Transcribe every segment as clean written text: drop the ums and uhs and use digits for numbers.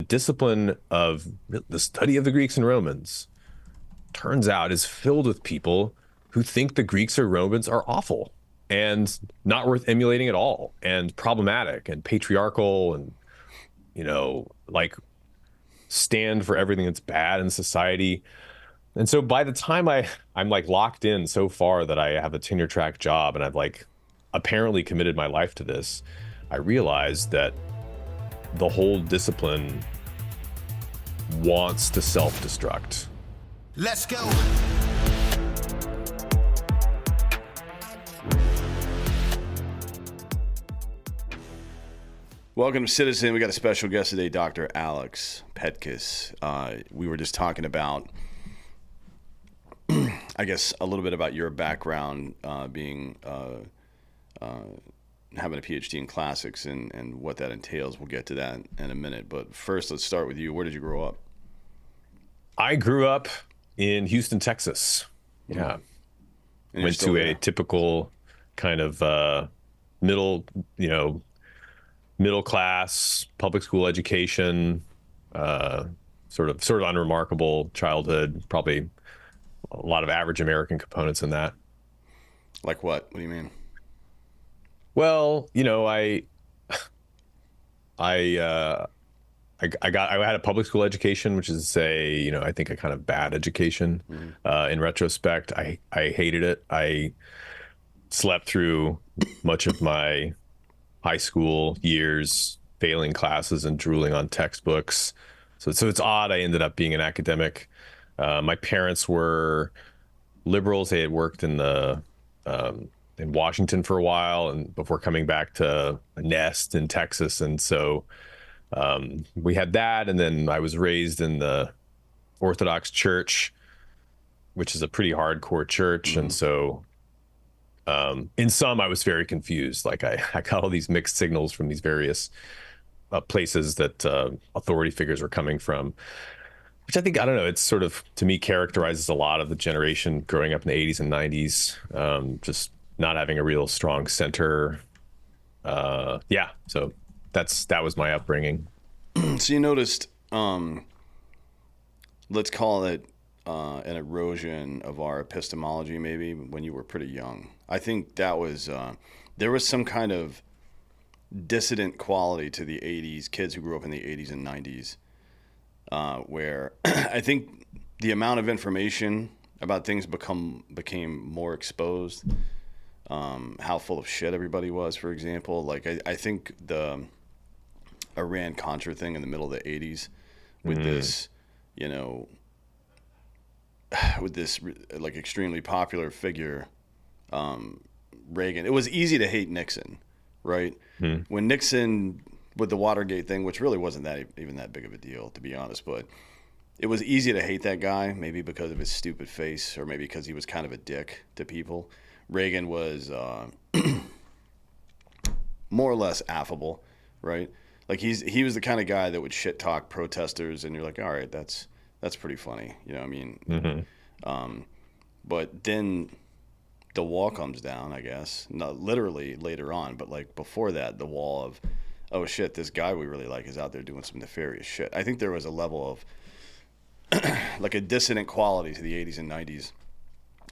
discipline of the study of the Greeks and Romans turns out is filled with people who think the Greeks or Romans are awful and not worth emulating at all, and problematic and patriarchal, and like stand for everything that's bad in society. And so by the time I'm like locked in so far that I have a tenure track job and I've like apparently committed my life to this, I realized that the whole discipline wants to self-destruct. Let's go. Welcome to Citizen. We got a special guest today, Dr. Alex Petkas. We were just talking about, I guess, a little bit about your background, being having a PhD in classics and what that entails. We'll get to that in a minute. But first, let's start with you. Where did you grow up? I grew up in Houston, Texas. Yeah. And went to a typical kind of middle class public school education, sort of unremarkable childhood, probably a lot of average American components in that. Like what? What do you mean? Well, I had a public school education, which is I think a kind of bad education. In retrospect, I hated it. I slept through much of my high school years, failing classes and drooling on textbooks. So it's odd I ended up being an academic. My parents were liberals. They had worked in Washington for a while, and before coming back to a nest in Texas. And so we had that. And then I was raised in the Orthodox Church, which is a pretty hardcore church. And so in some, I was very confused. Like I got all these mixed signals from these various places that authority figures were coming from, which I think, I don't know, it's sort of, to me, characterizes a lot of the generation growing up in the 80s and 90s, just not having a real strong center. So that was my upbringing. So you noticed, let's call it an erosion of our epistemology, maybe when you were pretty young. I think that was there was some kind of dissident quality to the 80s, kids who grew up in the 80s and 90s, where I think the amount of information about things became more exposed. How full of shit everybody was, for example. Like I think the Iran-Contra thing in the middle of the 80s with this, with this like extremely popular figure, Reagan. It was easy to hate Nixon, right? When Nixon, with the Watergate thing, which really wasn't even that big of a deal, to be honest, but it was easy to hate that guy, maybe because of his stupid face, or maybe because he was kind of a dick to people. Reagan was more or less affable, right? Like he was the kind of guy that would shit talk protesters, and you're like, all right, that's pretty funny, I mean. But then the wall comes down, I guess, not literally later on, but like before that, the wall of, oh shit, this guy we really like is out there doing some nefarious shit. I think there was a level of like a dissonant quality to the 80s and 90s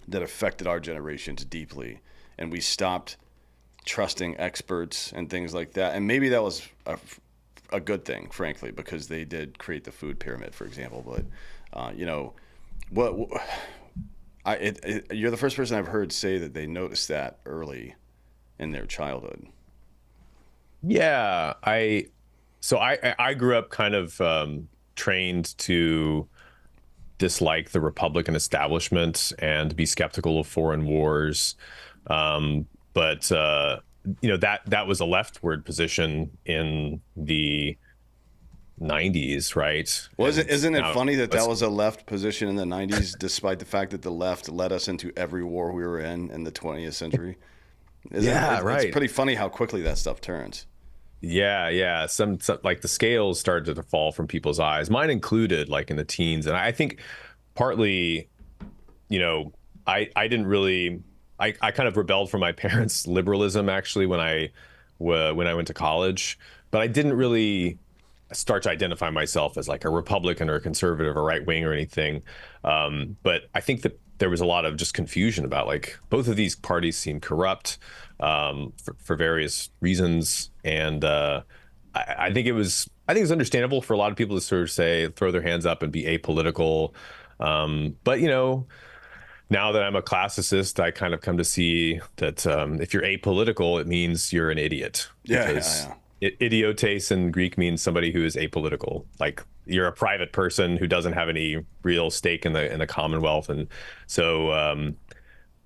that affected our generations deeply, and we stopped trusting experts and things like that. And maybe that was a good thing, frankly, because they did create the food pyramid, for example. But you're the first person I've heard say that they noticed that early in their childhood. Yeah, I grew up kind of trained to dislike the Republican establishment and be skeptical of foreign wars. But that was a leftward position in the 90s, right? Well, isn't it funny that was a left position in the 90s, despite the fact that the left led us into every war we were in the 20th century? Right. It's pretty funny how quickly that stuff turns. Yeah. Some like the scales started to fall from people's eyes, mine included, like in the teens. And I think partly, I didn't really, I kind of rebelled from my parents' liberalism, actually, when I went to college, but I didn't really start to identify myself as like a Republican or a conservative or right wing or anything. But I think that there was a lot of just confusion about like both of these parties seem corrupt for various reasons, and I think I think it's understandable for a lot of people to sort of say throw their hands up and be apolitical. But now that I'm a classicist, I kind of come to see that if you're apolitical, it means you're an idiot Yeah, because yeah, idiotes in Greek means somebody who is apolitical. Like you're a private person who doesn't have any real stake in the Commonwealth, and so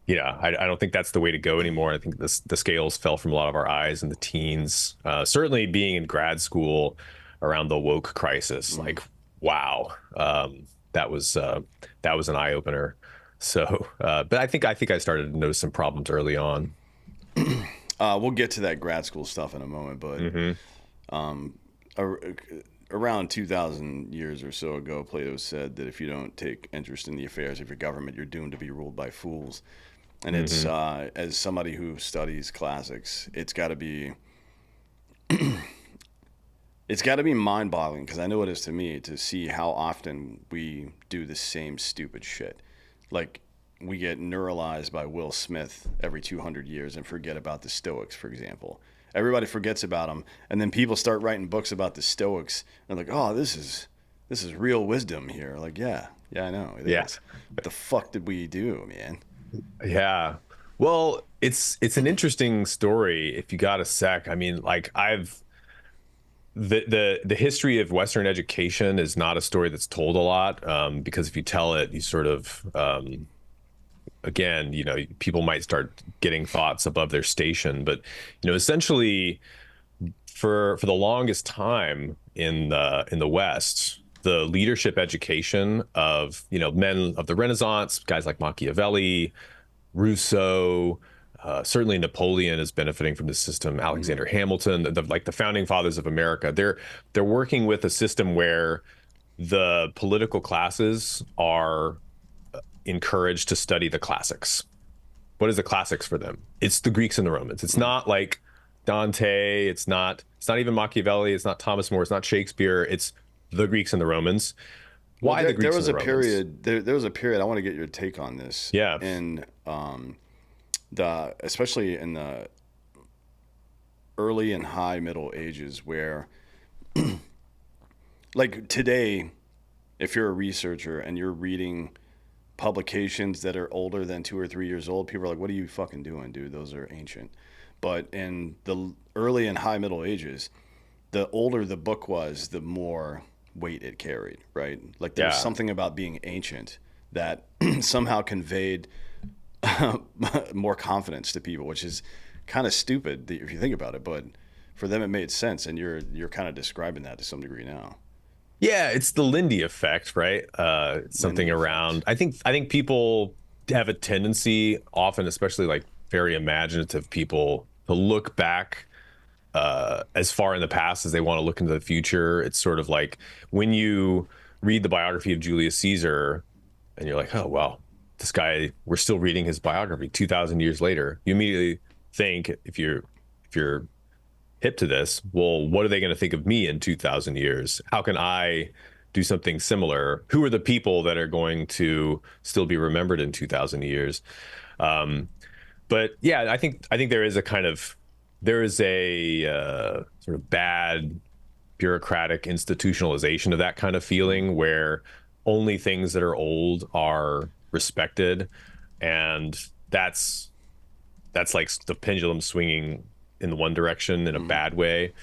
yeah, I don't think that's the way to go anymore. I think the scales fell from a lot of our eyes in the teens. Certainly, being in grad school around the woke crisis, yeah. like wow, that was an eye opener. So, but I think I started to notice some problems early on. We'll get to that grad school stuff in a moment, but Hmm. ar- around 2,000 years or so ago, Plato said that if you don't take interest in the affairs of your government, you're doomed to be ruled by fools. And it's Hmm. as somebody who studies classics, it's got to be mind-boggling because I know it is to me to see how often we do the same stupid shit. Like we get neuralized by Will Smith every 200 years and forget about the Stoics, for example. Everybody forgets about them, and then people start writing books about the Stoics, and they're like, "Oh, this is real wisdom here." Like, yeah, yeah, I know it Yeah, is. What the fuck did we do, man? yeah. Well, it's an interesting story if you got a sec. I mean, like I've the history of Western education is not a story that's told a lot because if you tell it, you sort of again, people might start getting thoughts above their station. But essentially, for the longest time in the West, the leadership education of men of the Renaissance, guys like Machiavelli, Rousseau. Certainly, Napoleon is benefiting from this system. Mm, Alexander Hamilton, like the founding fathers of America, they're working with a system where the political classes are encouraged to study the classics. What is the classics for them? It's the Greeks and the Romans. It's mm. not like Dante. It's not even Machiavelli. It's not Thomas More. It's not Shakespeare. It's the Greeks and the Romans. Well, Why the there Greeks and was the a Romans? period. There was a period. I want to get your take on this. Yeah. In the especially in the early and high Middle Ages, where like today, if you're a researcher and you're reading publications that are older than 2 or 3 years old, people are like, "What are you fucking doing, dude? Those are ancient." But in the early and high Middle Ages, the older the book was, the more weight it carried, right? Like there was Yeah. something about being ancient that somehow conveyed more confidence to people, which is kind of stupid if you think about it, but for them it made sense, and you're kind of describing that to some degree now. Yeah, it's the Lindy effect, right? It's something Lindy effect. around. I think people have a tendency, often, especially like very imaginative people, to look back as far in the past as they want to look into the future. It's sort of like when you read the biography of Julius Caesar, and you're like, oh well, this guy. We're still reading his biography 2,000 years later. You immediately think if you're hip to this, well, what are they going to think of me in 2,000 years? How can I do something similar? Who are the people that are going to still be remembered in 2,000 years? Um, but yeah, I think there is a sort of bad bureaucratic institutionalization of that kind of Mm, feeling where only things that are old are respected, and that's that's like the pendulum swinging in the one direction in a mm, bad way,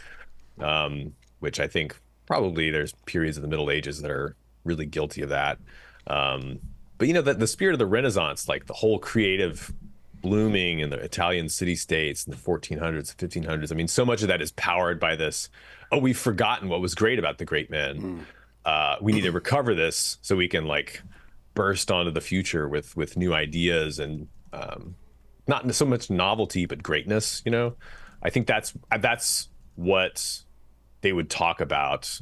which I think probably there's periods of the Middle Ages that are really guilty of that. Um, but the spirit of the Renaissance, like the whole creative blooming in the Italian city states in the 1400s, 1500s. I mean, so much of that is powered by this. Oh, we've forgotten what was great about the great men. mm. We need to recover this so we can like burst onto the future with new ideas and not so much novelty but greatness. I think that's what they would talk about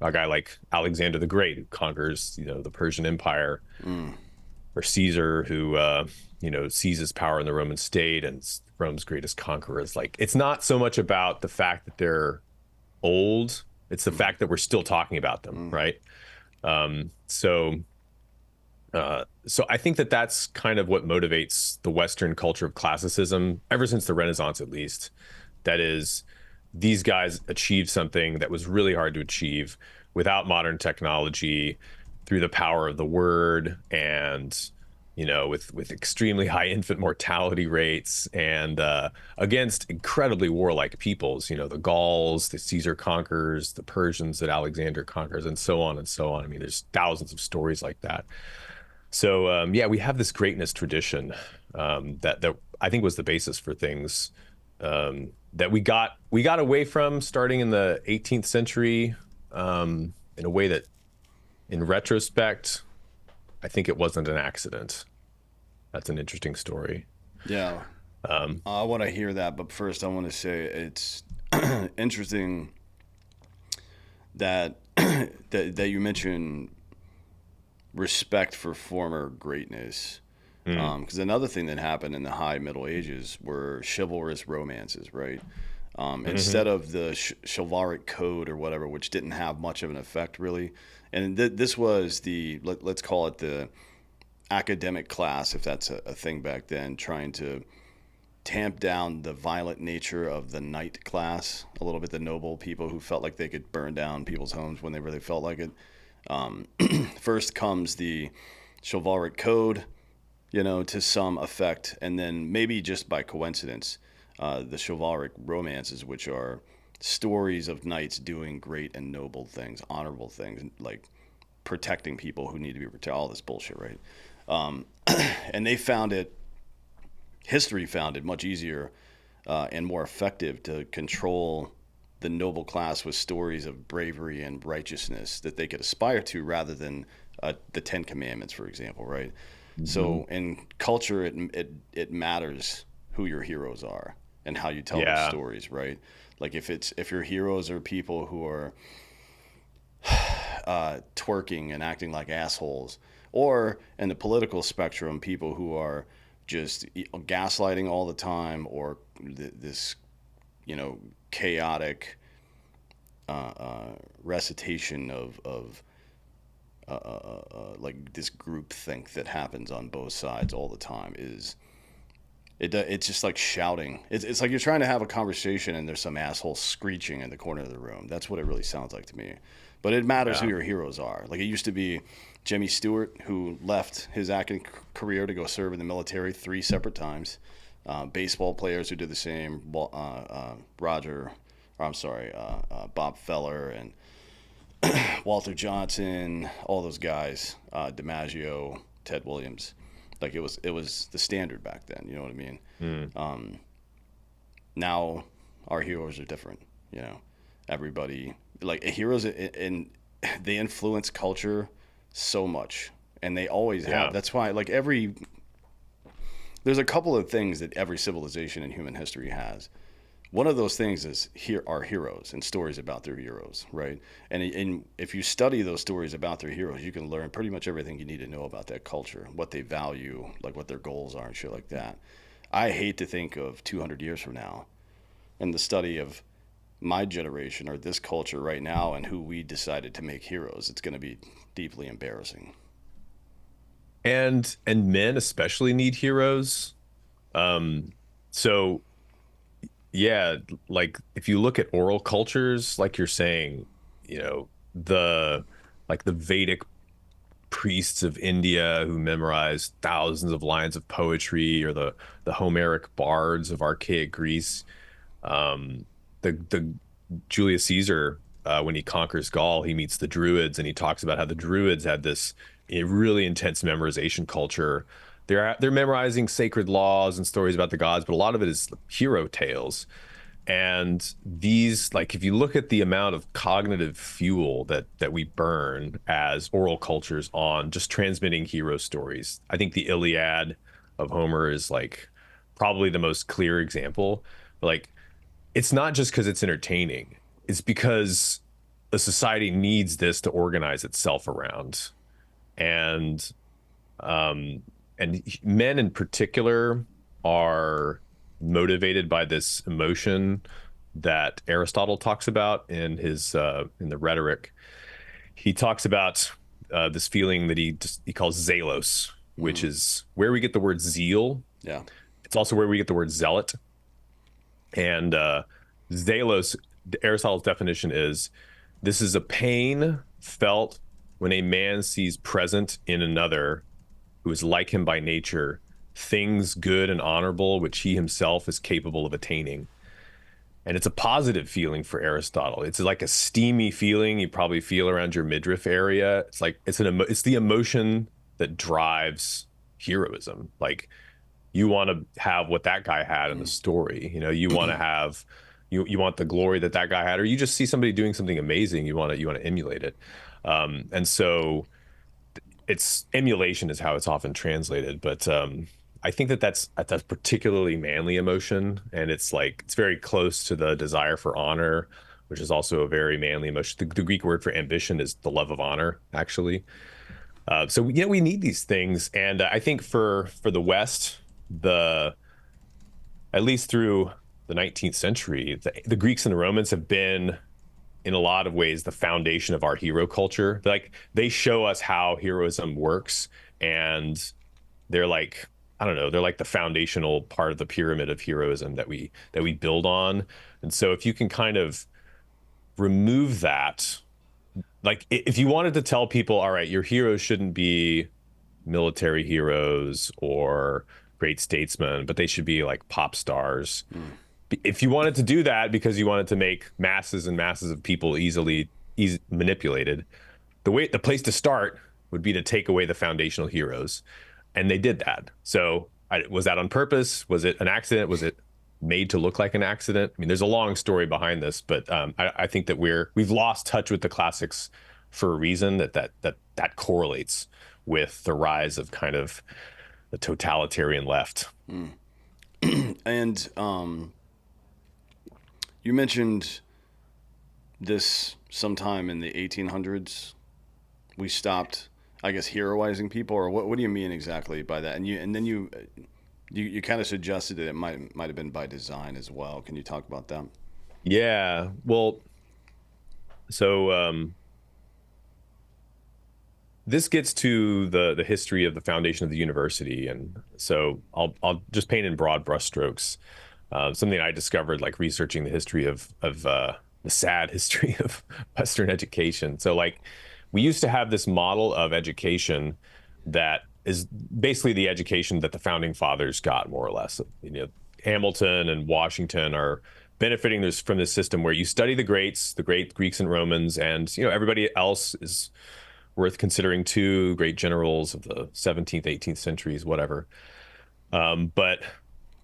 a guy like Alexander the Great who conquers the Persian Empire, Mm. or Caesar who seizes power in the Roman state and Rome's greatest conquerors. Like it's not so much about the fact that they're old It's the fact that we're still talking about them, Mm. right? So so I think that that's kind of what motivates the Western culture of classicism, ever since the Renaissance, at least. That is, these guys achieved something that was really hard to achieve without modern technology, through the power of the word, and with extremely high infant mortality rates, and against incredibly warlike peoples. The Gauls, the Caesar conquers, the Persians that Alexander conquers, and so on and so on. I mean, there's thousands of stories like that. So yeah, we have this greatness tradition, that I think was the basis for things, that we got away from starting in the 18th century, in a way that, in retrospect, I think it wasn't an accident. That's an interesting story. Yeah, I want to hear that, but first I want to say it's interesting that that you mentioned respect for former greatness. Mm. Because another thing that happened in the High Middle Ages were chivalrous romances, right? Hmm. Instead of the chivalric code or whatever, which didn't have much of an effect really. And this was let's call it the academic class, if that's a thing back then, trying to tamp down the violent nature of the knight class a little bit, the noble people who felt like they could burn down people's homes when they really felt like it. Um, First comes the chivalric code, to some effect, and then maybe just by coincidence, the chivalric romances, which are stories of knights doing great and noble things, honorable things, like protecting people who need to be protected, all this bullshit, right? Um, and history found it much easier and more effective to control the noble class with stories of bravery and righteousness that they could aspire to rather than the Ten Commandments, for example, right? Hmm. So in culture, it matters who your heroes are and how you tell those Yeah. stories, right? Like if your heroes are people who are twerking and acting like assholes, or in the political spectrum, people who are just gaslighting all the time, or this chaotic recitation of like this group think that happens on both sides all the time it's just like shouting. It's like you're trying to have a conversation and there's some asshole screeching in the corner of the room. That's what it really sounds like to me. But it matters who Yeah. your heroes are. Like it used to be Jimmy Stewart, who left his acting career to go serve in the military 3 separate times. Baseball players who did the same. Roger, or I'm sorry, Bob Feller and Walter Johnson, all those guys, DiMaggio, Ted Williams. Like it was the standard back then. You know what I mean? Mm. Now our heroes are different. You know, everybody like heroes and they influence culture so much, and they always have. Yeah. That's why like there's a couple of things that every civilization in human history has. One of those things is here are heroes and stories about their heroes, right? And if you study those stories about their heroes, you can learn pretty much everything you need to know about that culture, what they value, like what their goals are and shit like that. I hate to think of 200 years from now and the study of my generation or this culture right now and who we decided to make heroes. It's going to be deeply embarrassing. And men especially need heroes. So yeah, like if you look at oral cultures, like you're saying, the like the Vedic priests of India who memorized thousands of lines of poetry, or the Homeric bards of archaic Greece. The Julius Caesar, when he conquers Gaul, he meets the Druids, and he talks about how the Druids had this really intense memorization culture. They're memorizing sacred laws and stories about the gods, but a lot of it is hero tales. And these, like, if you look at the amount of cognitive fuel that we burn as oral cultures on just transmitting hero stories, I think the Iliad of Homer is like probably the most clear example. Like, it's not just because it's entertaining; it's because a society needs this to organize itself around. And um, and men in particular are motivated by this emotion that Aristotle talks about in the Rhetoric. He talks about this feeling that he calls zelos, which Mm. is where we get the word zeal. Yeah. It's also where we get the word zealot. And zelos, Aristotle's definition is this is a pain felt when a man sees present in another who is like him by nature things good and honorable which he himself is capable of attaining. And it's a positive feeling for Aristotle. It's like a steamy feeling you probably feel around your midriff area. It's like it's the emotion that drives heroism. Like you want to have what that guy had in the story. You know, you want to have you want the glory that that guy had, or you just see somebody doing something amazing. You want to emulate it. And so it's emulation is how it's often translated, but I think that that's a particularly manly emotion, and it's like it's very close to the desire for honor, which is also a very manly emotion. The Greek word for ambition is the love of honor, actually. So yeah, we need these things, and I think for the West, the at least through the 19th century, the Greeks and the Romans have been in a lot of ways the foundation of our hero culture. Like they show us how heroism works, and they're like I don't know, they're like the foundational part of the pyramid of heroism that we build on. And so if you can kind of remove that, like if you wanted to tell people, all right, your heroes shouldn't be military heroes or great statesmen, but they should be like pop stars. Mm. If you wanted to do that because you wanted to make masses and masses of people easy manipulated, the place to start would be to take away the foundational heroes, and they did that. So was that on purpose? Was it an accident? Was it made to look like an accident? I mean, there's a long story behind this, but I think that we've lost touch with the classics for a reason that correlates with the rise of kind of the totalitarian left. Mm. And you mentioned this sometime in the 1800s. We stopped, I guess, heroizing people, or what do you mean exactly by that? And then you kind of suggested that it might have been by design as well. Can you talk about that? Yeah, well, so this gets to the history of the foundation of the university, and so I'll just paint in broad brushstrokes. Something I discovered, like researching the history of the sad history of Western education. So, like, we used to have this model of education that is basically the education that the founding fathers got, more or less. You know, Hamilton and Washington are benefiting from this system where you study the greats, the great Greeks and Romans, and everybody else is worth considering too, great generals of the 17th, 18th centuries, whatever. But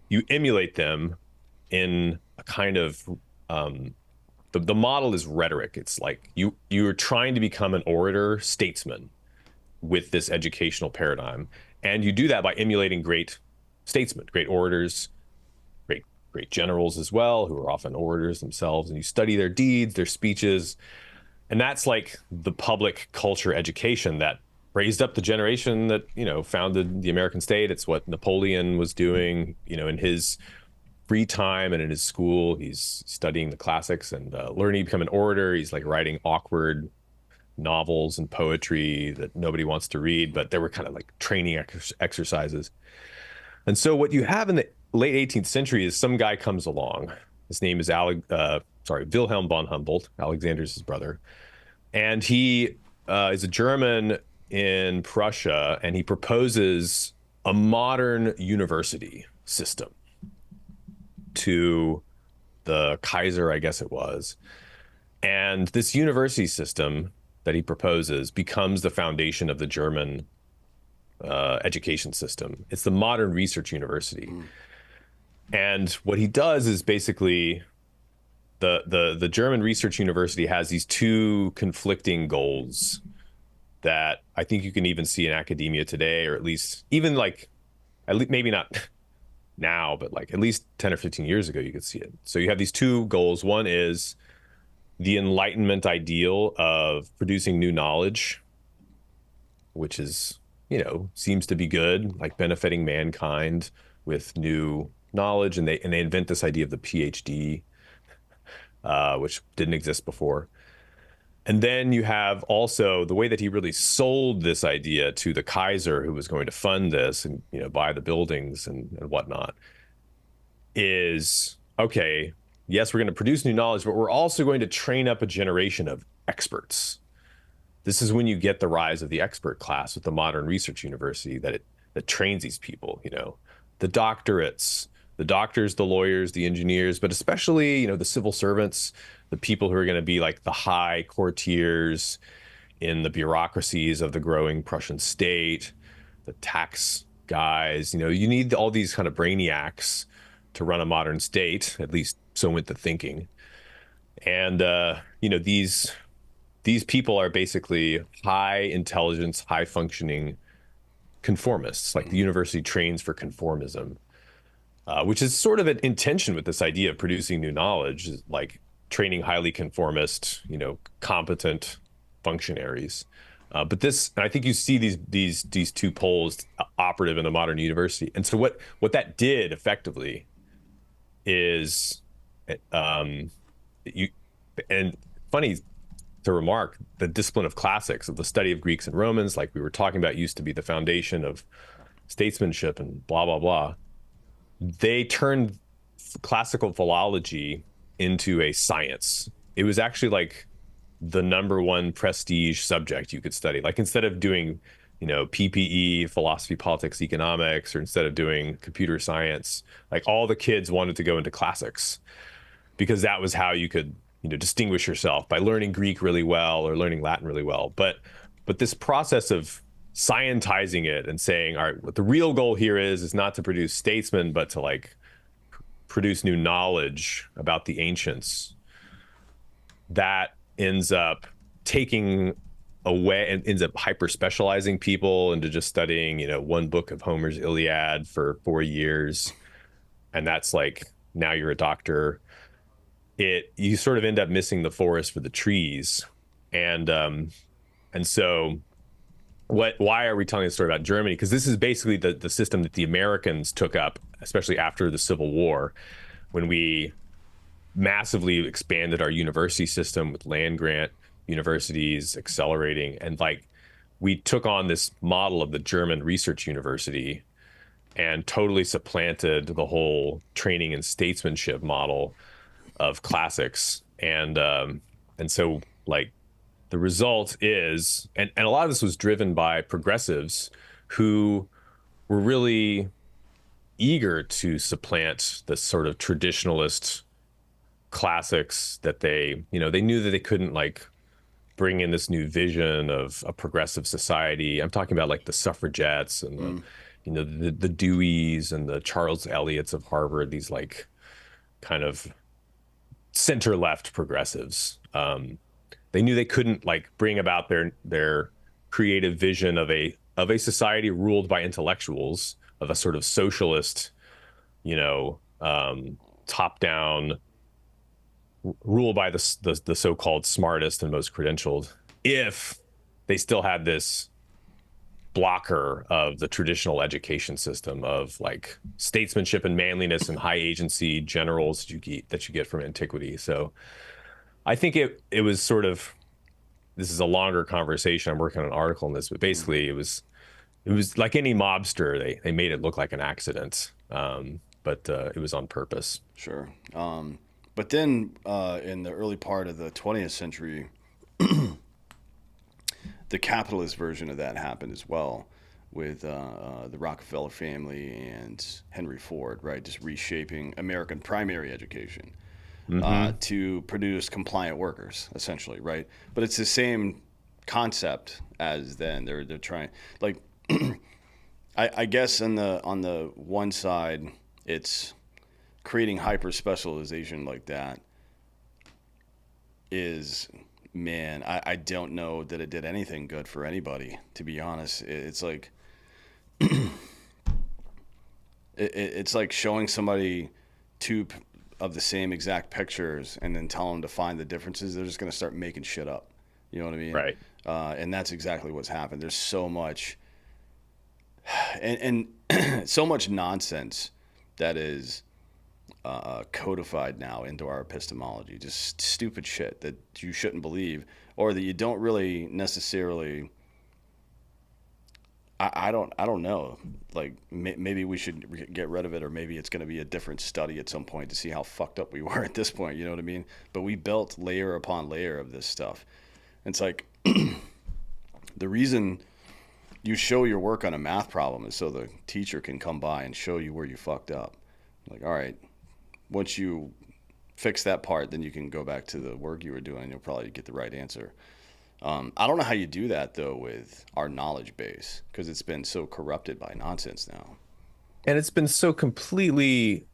you emulate them in a kind of the model is rhetoric. It's like you're trying to become an orator, statesman with this educational paradigm, and you do that by emulating great statesmen, great orators, great generals as well, who are often orators themselves, and you study their deeds, their speeches, and that's like the public culture education that raised up the generation that founded the American state. It's what Napoleon was doing, in his free time and in his school. He's studying the classics and learning to become an orator. He's like writing awkward novels and poetry that nobody wants to read, but they were kind of like training exercises. And so what you have in the late 18th century is some guy comes along. His name is Wilhelm von Humboldt. Alexander's his brother, and he is a German in Prussia, and he proposes a modern university system to the Kaiser, I guess it was. And this university system that he proposes becomes the foundation of the German education system. It's the modern research university. Mm. And what he does is basically the German research university has these two conflicting goals that I think you can even see in academia today, or at least even like, maybe not now, but like at least 10 or 15 years ago, you could see it. So you have these two goals. One is the Enlightenment ideal of producing new knowledge, which is, seems to be good, like benefiting mankind with new knowledge. And they invent this idea of the PhD. which didn't exist before. And then you have also the way that he really sold this idea to the Kaiser, who was going to fund this and buy the buildings and whatnot, is okay. Yes, we're going to produce new knowledge, but we're also going to train up a generation of experts. This is when you get the rise of the expert class with the modern research university that trains these people. The doctorates, the doctors, the lawyers, the engineers, but especially the civil servants, the people who are going to be like the high courtiers in the bureaucracies of the growing Prussian state, the tax guys. You need all these kind of brainiacs to run a modern state. At least so went the thinking. And these people are basically high intelligence, high functioning conformists. Like the university trains for conformism, which is sort of in tension with this idea of producing new knowledge, like training highly conformist, competent functionaries. But this, and I think you see these two poles operative in a modern university. And so what that did effectively is, you and funny to remark, the discipline of classics, of the study of Greeks and Romans, like we were talking about, used to be the foundation of statesmanship and blah blah blah. They turned classical philology into a science. It was actually like the number one prestige subject you could study. Like instead of doing, PPE, philosophy, politics, economics, or instead of doing computer science, like all the kids wanted to go into classics because that was how you could, distinguish yourself, by learning Greek really well or learning Latin really well. But this process of scientizing it and saying, all right, what the real goal here is not to produce statesmen, but to like produce new knowledge about the ancients, that ends up taking away and ends up hyper specializing people into just studying, one book of Homer's Iliad for 4 years. And that's like, now you're a doctor. You sort of end up missing the forest for the trees. And so why are we telling a story about Germany? Because this is basically the system that the Americans took up, especially after the Civil War, when we massively expanded our university system with land grant universities accelerating. And like, we took on this model of the German research university and totally supplanted the whole training and statesmanship model of classics. And so like the result is, and a lot of this was driven by progressives who were really eager to supplant the sort of traditionalist classics that they knew that they couldn't like bring in this new vision of a progressive society. I'm talking about like the suffragettes and the Deweys and the Charles Elliotts of Harvard, these like kind of center left progressives. They knew they couldn't like bring about their creative vision of a society ruled by intellectuals, of a sort of socialist, top down rule by the so-called smartest and most credentialed, if they still had this blocker of the traditional education system of like statesmanship and manliness and high agency generals that you get from antiquity. So I think it was sort of, this is a longer conversation. I'm working on an article on this, but basically it was like any mobster. They made it look like an accident, but it was on purpose. Sure. But then in the early part of the 20th century, the capitalist version of that happened as well, with the Rockefeller family and Henry Ford, right? Just reshaping American primary education to produce compliant workers, essentially, right? But it's the same concept as then. They're trying, like, I guess on the one side, it's creating hyper specialization like that is, man, I don't know that it did anything good for anybody, to be honest. It's like it's like showing somebody two of the same exact pictures and then tell them to find the differences. They're just going to start making shit up. You know what I mean? Right. And that's exactly what's happened. There's so much and so much nonsense that is codified now into our epistemology. Just stupid shit that you shouldn't believe, or that you don't really necessarily. I don't know. Like maybe we should get rid of it, or maybe it's going to be a different study at some point to see how fucked up we were at this point. You know what I mean? But we built layer upon layer of this stuff. It's like the reason you show your work on a math problem is so the teacher can come by and show you where you fucked up. Like, all right, once you fix that part, then you can go back to the work you were doing and you'll probably get the right answer. I don't know how you do that though with our knowledge base because it's been so corrupted by nonsense now. And it's been so completely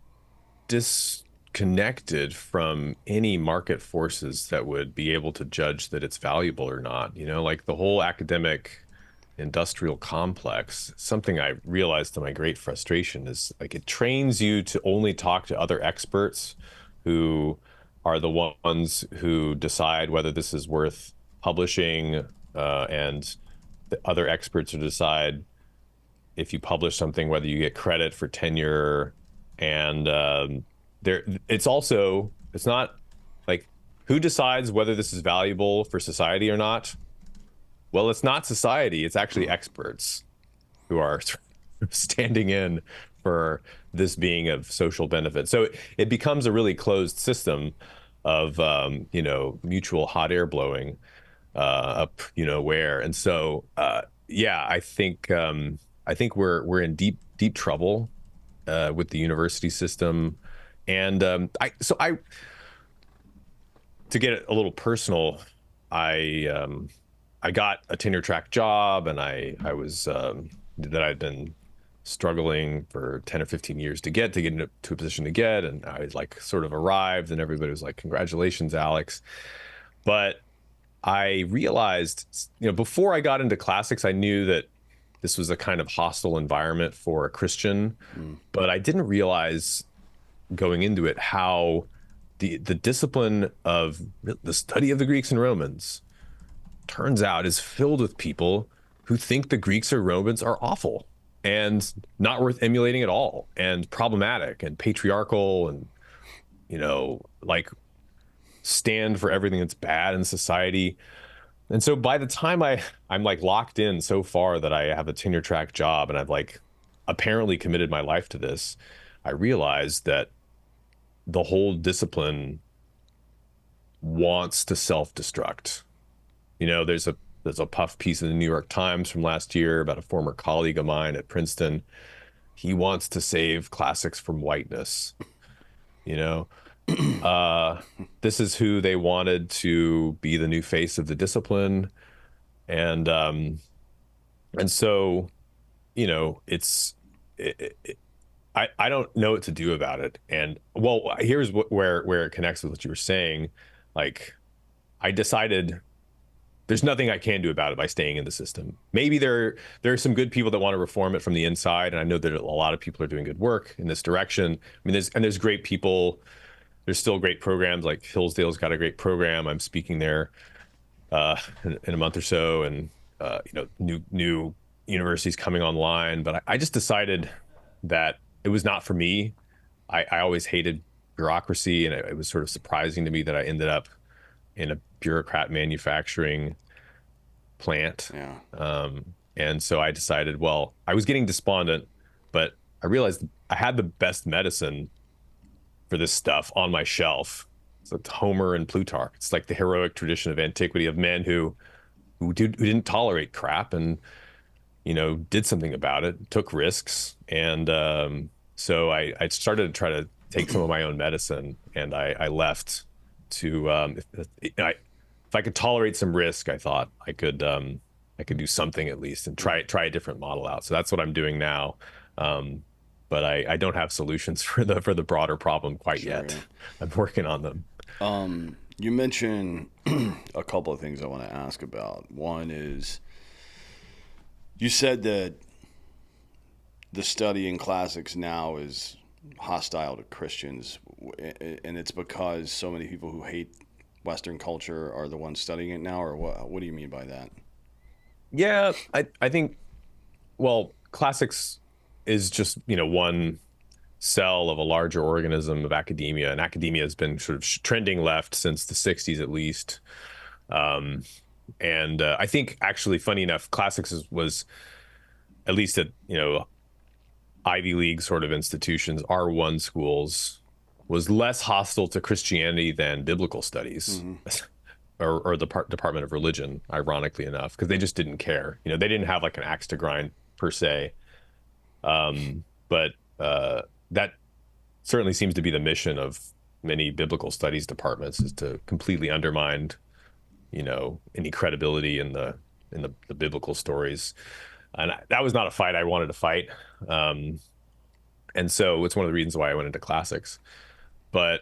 disconnected from any market forces that would be able to judge that it's valuable or not. Like the whole academic industrial complex, something I realized to my great frustration is like it trains you to only talk to other experts who are the ones who decide whether this is worth publishing, and the other experts to decide if you publish something, whether you get credit for tenure. And it's not like who decides whether this is valuable for society or not. Well, it's not society, it's actually experts who are standing in for this being of social benefit. So it becomes a really closed system of mutual hot air blowing up where. And so yeah, I think we're in deep trouble with the university system. And I to get a little personal, I got a tenure track job, and I was that I'd been struggling for 10 or 15 years to get into a position to get, and I was like sort of arrived, and everybody was like, "Congratulations, Alex." But I realized, before I got into classics, I knew that this was a kind of hostile environment for a Christian, but I didn't realize going into it how the discipline of the study of the Greeks and Romans turns out is filled with people who think the Greeks or Romans are awful and not worth emulating at all, and problematic and patriarchal, and like stand for everything that's bad in society. And so by the time I'm like locked in so far that I have a tenure track job and I've like apparently committed my life to this, I realized that the whole discipline wants to self-destruct. There's a puff piece in the New York Times from last year about a former colleague of mine at Princeton. He wants to save classics from whiteness. You know, this is who they wanted to be the new face of the discipline, and so it's I don't know what to do about it. And well, here's where it connects with what you were saying. Like, I decided there's nothing I can do about it by staying in the system. Maybe there are some good people that want to reform it from the inside, and I know that a lot of people are doing good work in this direction. I mean, there's great people. There's still great programs, like Hillsdale's got a great program. I'm speaking there in a month or so, and new universities coming online. But I just decided that it was not for me. I always hated bureaucracy, and it was sort of surprising to me that I ended up in a bureaucrat manufacturing plant. Yeah. And so I decided, well, I was getting despondent, but I realized I had the best medicine for this stuff on my shelf. It's like Homer and Plutarch. It's like the heroic tradition of antiquity of men who didn't tolerate crap and did something about it, took risks. And so I started to try to take some of my own medicine, and I left to if I could tolerate some risk, I thought I could do something at least and try a different model out. So that's what I'm doing now. But I don't have solutions for the broader problem quite yet. Yeah. I'm working on them. You mentioned a couple of things I want to ask about. One is, you said that the study in classics now is hostile to Christians, and it's because so many people who hate Western culture are the ones studying it now, or what? What do you mean by that? Yeah, I think, well, classics is just one cell of a larger organism of academia, and academia has been sort of trending left since the 60s at least. Um, and I think actually, funny enough, classics was at least at Ivy League sort of institutions, R1 schools, was less hostile to Christianity than biblical studies. Mm-hmm. Or the Department of Religion, ironically enough, because they just didn't care. They didn't have like an axe to grind per se. But that certainly seems to be the mission of many biblical studies departments, is to completely undermine, any credibility in the biblical stories. And that was not a fight I wanted to fight. And so it's one of the reasons why I went into classics. But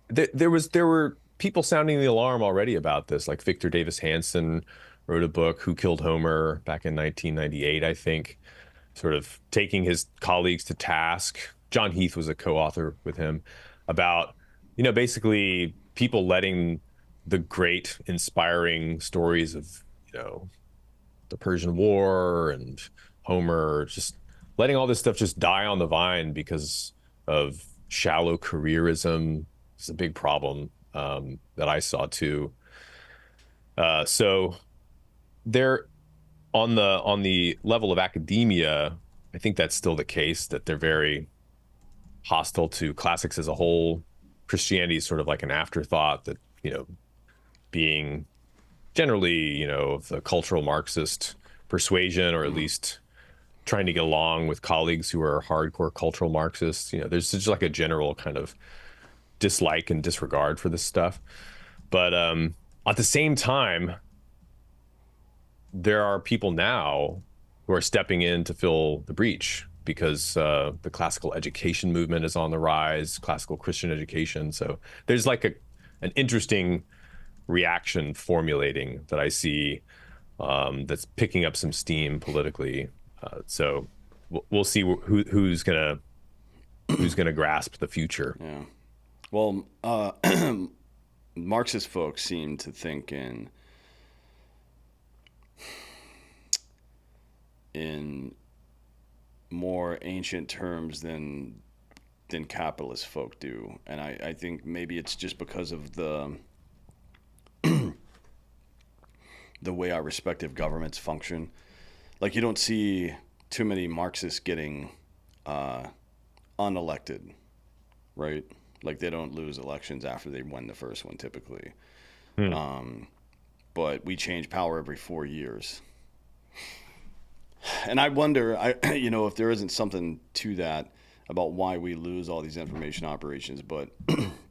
there were people sounding the alarm already about this. Like Victor Davis Hanson wrote a book, Who Killed Homer, back in 1998, I think, sort of taking his colleagues to task. John Heath was a co-author with him about, basically people letting the great, inspiring stories of, the Persian War and Homer, just letting all this stuff just die on the vine because of shallow careerism. Is a big problem that I saw too. So there, on the level of academia, I think that's still the case, that they're very hostile to classics as a whole. Christianity is sort of like an afterthought, that being generally of the cultural Marxist persuasion, or at least trying to get along with colleagues who are hardcore cultural Marxists. There's just like a general kind of dislike and disregard for this stuff. But at the same time, there are people now who are stepping in to fill the breach, because the classical education movement is on the rise, classical Christian education. So there's like an interesting reaction formulating that I see, that's picking up some steam politically. So we'll see who's gonna grasp the future. Yeah. Well, Marxist folks seem to think in more ancient terms than capitalist folk do, and I think maybe it's just because of the way our respective governments function. Like, you don't see too many Marxists getting unelected, right? Like, they don't lose elections after they win the first one typically. But we change power every 4 years. And I wonder, if there isn't something to that about why we lose all these information operations. But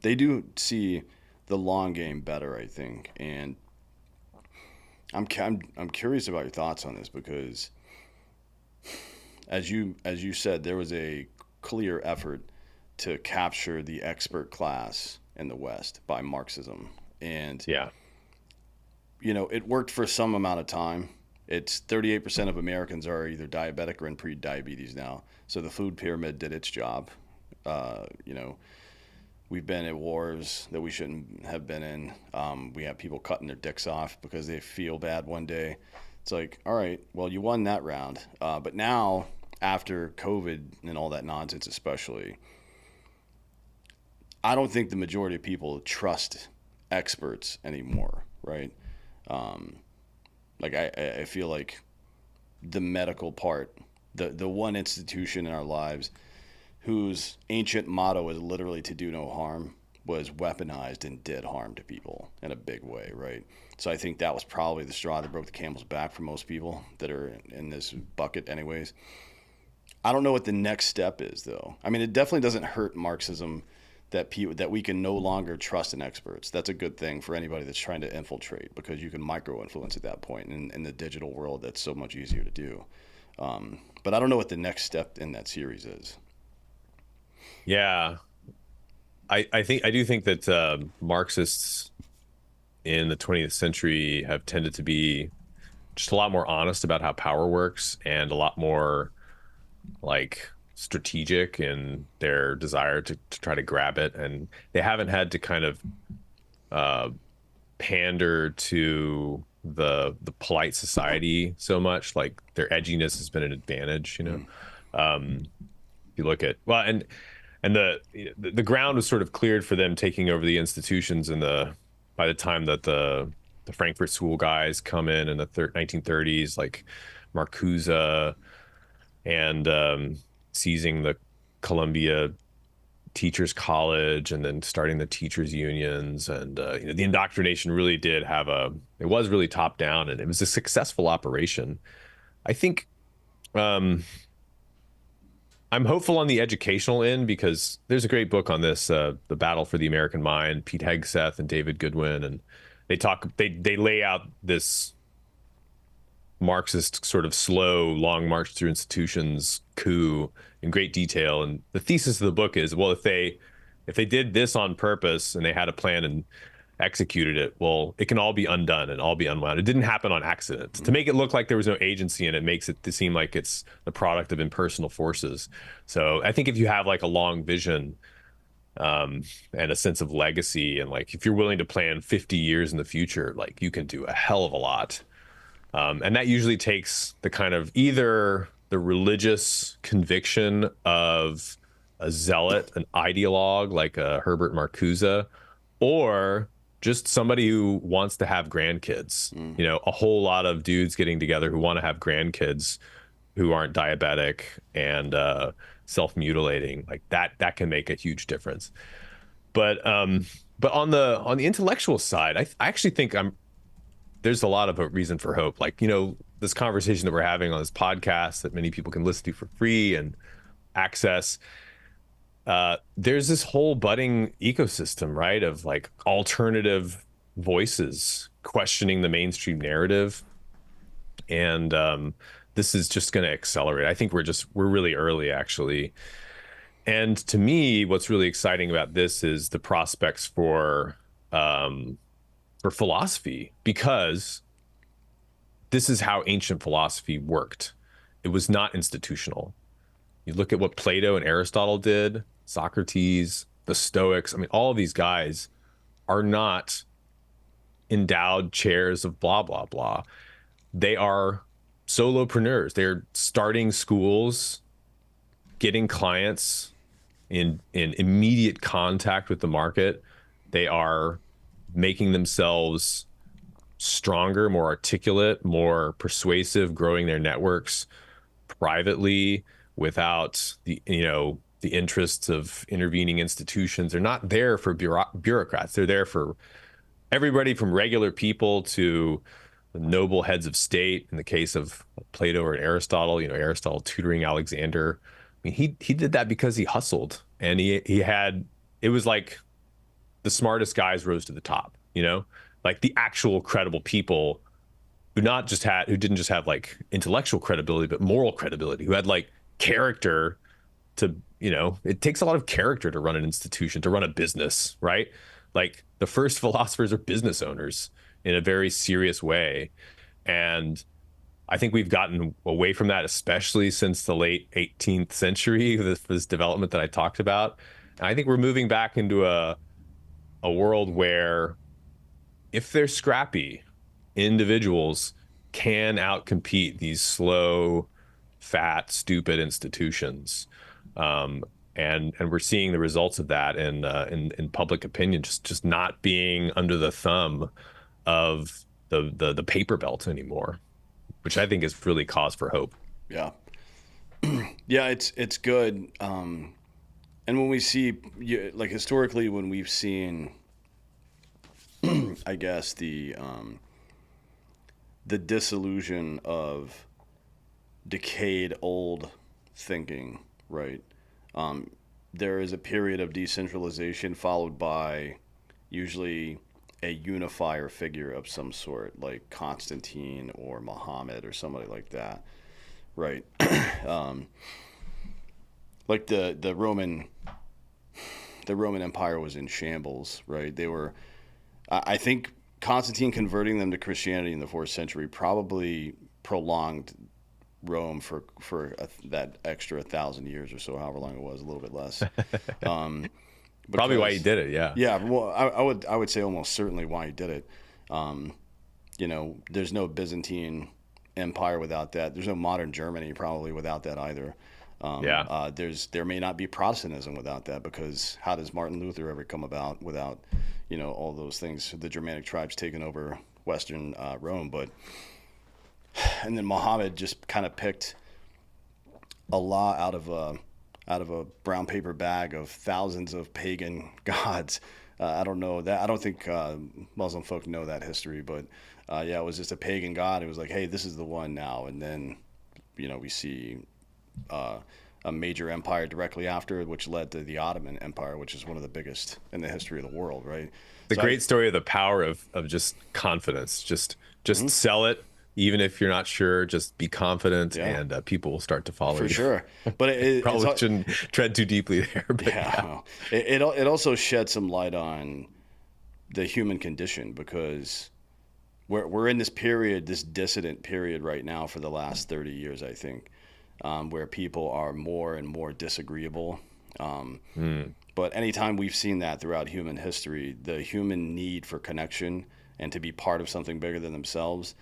they do see the long game better, I think. And I'm curious about your thoughts on this, because as you said, there was a clear effort to capture the expert class in the West by Marxism. And Yeah. It worked for some amount of time. It's 38% of Americans are either diabetic or in pre-diabetes now. So the food pyramid did its job. We've been at wars that we shouldn't have been in. We have people cutting their dicks off because they feel bad one day. It's like, all right, well, you won that round. But now, after COVID and all that nonsense especially, I don't think the majority of people trust experts anymore, right? I feel like the medical part, the one institution in our lives whose ancient motto is literally to do no harm, was weaponized and did harm to people in a big way, right? So I think that was probably the straw that broke the camel's back for most people that are in this bucket anyways. I don't know what the next step is, though. I mean, it definitely doesn't hurt Marxism that we can no longer trust in experts. That's a good thing for anybody that's trying to infiltrate, because you can micro-influence at that point. In the digital world, that's so much easier to do. But I don't know what the next step in that series is. Yeah. I do think that Marxists in the 20th century have tended to be just a lot more honest about how power works, and a lot more like strategic in their desire to try to grab it. And they haven't had to kind of pander to the polite society so much. Like, their edginess has been an advantage, If you look at, well, and the ground was sort of cleared for them taking over the institutions in the by the time that the Frankfurt School guys come in the 1930s, like Marcuse and seizing the Columbia Teachers College and then starting the teachers unions, and the indoctrination really did have it was really top down, and it was a successful operation. I think um, I'm hopeful on the educational end because there's a great book on this, The Battle for the American Mind, Pete Hegseth and David Goodwin, and they lay out this Marxist sort of slow, long march through institutions coup in great detail. And the thesis of the book is, well, if they did this on purpose and they had a plan and executed it, well, it can all be undone and all be unwound. It didn't happen on accident. To make it look like there was no agency in it makes it to seem like it's the product of impersonal forces. So I think if you have like a long vision and a sense of legacy, and like if you're willing to plan 50 years in the future, like you can do a hell of a lot. And that usually takes the kind of either the religious conviction of a zealot, an ideologue like Herbert Marcuse, or just somebody who wants to have grandkids. A whole lot of dudes getting together who want to have grandkids who aren't diabetic and self-mutilating. Like that can make a huge difference. But on the intellectual side, I actually think there's a lot of a reason for hope. Like, this conversation that we're having on this podcast that many people can listen to for free and access. There's this whole budding ecosystem, right, of like alternative voices questioning the mainstream narrative. And this is just going to accelerate. I think we're really early, actually. And to me, what's really exciting about this is the prospects for philosophy, because this is how ancient philosophy worked. It was not institutional. You look at what Plato and Aristotle did, Socrates, the Stoics. I mean, all of these guys are not endowed chairs of blah, blah, blah. They are solopreneurs. They're starting schools, getting clients in immediate contact with the market. They are making themselves stronger, more articulate, more persuasive, growing their networks privately without the interests of intervening institutions. They're not there for bureaucrats. They're there for everybody from regular people to the noble heads of state. In the case of Plato or Aristotle, Aristotle tutoring Alexander. I mean, he did that because he hustled, and it was like the smartest guys rose to the top, like the actual credible people who didn't just have like intellectual credibility, but moral credibility, who had like character to, it takes a lot of character to run an institution, to run a business, right? Like the first philosophers are business owners in a very serious way. And I think we've gotten away from that, especially since the late 18th century, this development that I talked about. And I think we're moving back into a world where if they're scrappy, individuals can outcompete these slow, fat, stupid institutions. And we're seeing the results of that in public opinion, just not being under the thumb of the paper belt anymore, which I think is really cause for hope. Yeah. Yeah, it's good. And when we see, like historically, when we've seen, I guess the disillusion of decayed old thinking, right? There is a period of decentralization followed by usually a unifier figure of some sort, like Constantine or Muhammad or somebody like that, right? Like the Roman Empire was in shambles, right? I think Constantine converting them to Christianity in the 4th century probably prolonged Rome for that extra 1,000 years or so, however long it was, a little bit less. Probably why he did it, yeah. Yeah, well, I would say almost certainly why he did it. There's no Byzantine Empire without that. There's no modern Germany probably without that either. Yeah. There may not be Protestantism without that, because how does Martin Luther ever come about without, all those things, the Germanic tribes taking over Western Rome? But and then Muhammad just kind of picked a law out of a brown paper bag of thousands of pagan gods. I don't know that. I don't think Muslim folk know that history, but yeah, it was just a pagan god. It was like, hey, this is the one now, and then we see uh, a major empire directly after, which led to the Ottoman Empire, which is one of the biggest in the history of the world, right? The So I, great story of the power of just confidence. Just mhm, sell it, even if you're not sure. Just be confident, yeah, and people will start to follow for you. sure. But Probably shouldn't tread too deeply there, but yeah, yeah. well, it also shed some light on the human condition, because we're in this period, this dissident period right now for the last 30 years, I think, where people are more and more disagreeable. Um, Mm. but anytime we've seen that throughout human history, the human need for connection and to be part of something bigger than themselves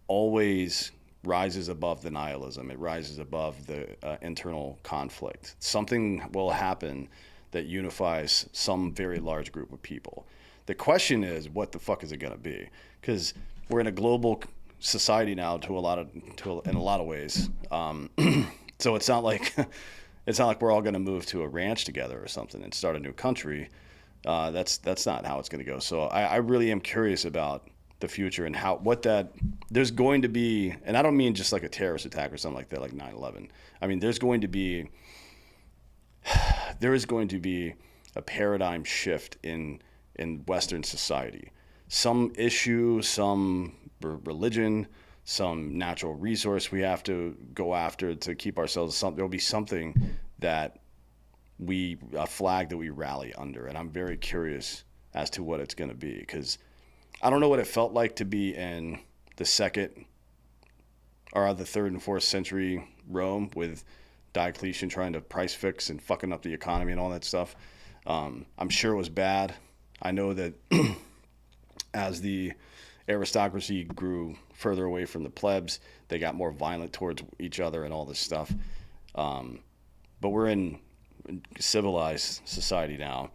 always rises above the nihilism. It rises above the internal conflict. Something will happen that unifies some very large group of people. The question is, what the fuck is it going to be? Because we're in a global society now, in a lot of ways. So it's not like we're all going to move to a ranch together or something and start a new country. That's not how it's going to go. So I really am curious about the future and there's going to be, and I don't mean just like a terrorist attack or something like that, like 9/11. I mean, there is going to be a paradigm shift in Western society. Some issue, some religion, some natural resource we have to go after to keep ourselves. There'll be something that a flag that we rally under, and I'm very curious as to what it's going to be, because I don't know what it felt like to be in the second or the third and fourth century Rome with Diocletian trying to price fix and fucking up the economy and all that stuff. I'm sure it was bad. I know that as the aristocracy grew further away from the plebs, they got more violent towards each other and all this stuff. But we're in civilized society now.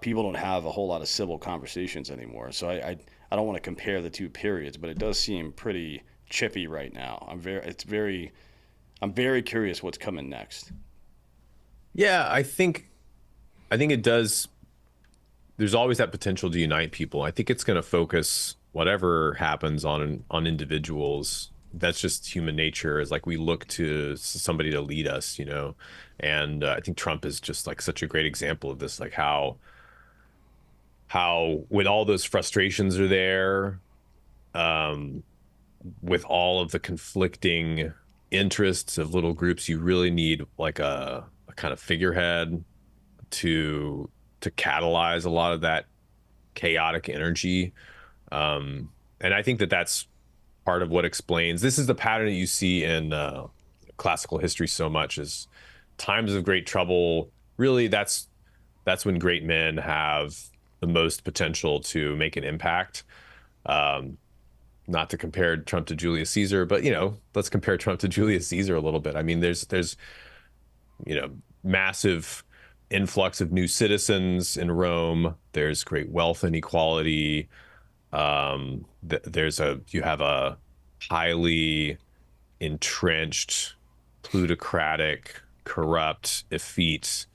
People don't have a whole lot of civil conversations anymore. So I don't want to compare the two periods, but it does seem pretty chippy right now. I'm very curious what's coming next. Yeah, I think it does. There's always that potential to unite people. I think it's going to focus whatever happens on individuals. That's just human nature. Is like we look to somebody to lead us, and I think Trump is just like such a great example of this. Like how with all those frustrations are there, um, with all of the conflicting interests of little groups, you really need like a kind of figurehead to catalyze a lot of that chaotic energy. And I think that that's part of what explains this is the pattern that you see in classical history so much is times of great trouble. Really, that's when great men have the most potential to make an impact. Um, Not to compare Trump to Julius Caesar, but let's compare Trump to Julius Caesar a little bit. I mean, there's massive influx of new citizens in Rome. There's great wealth inequality. You have a highly entrenched, plutocratic, corrupt, effete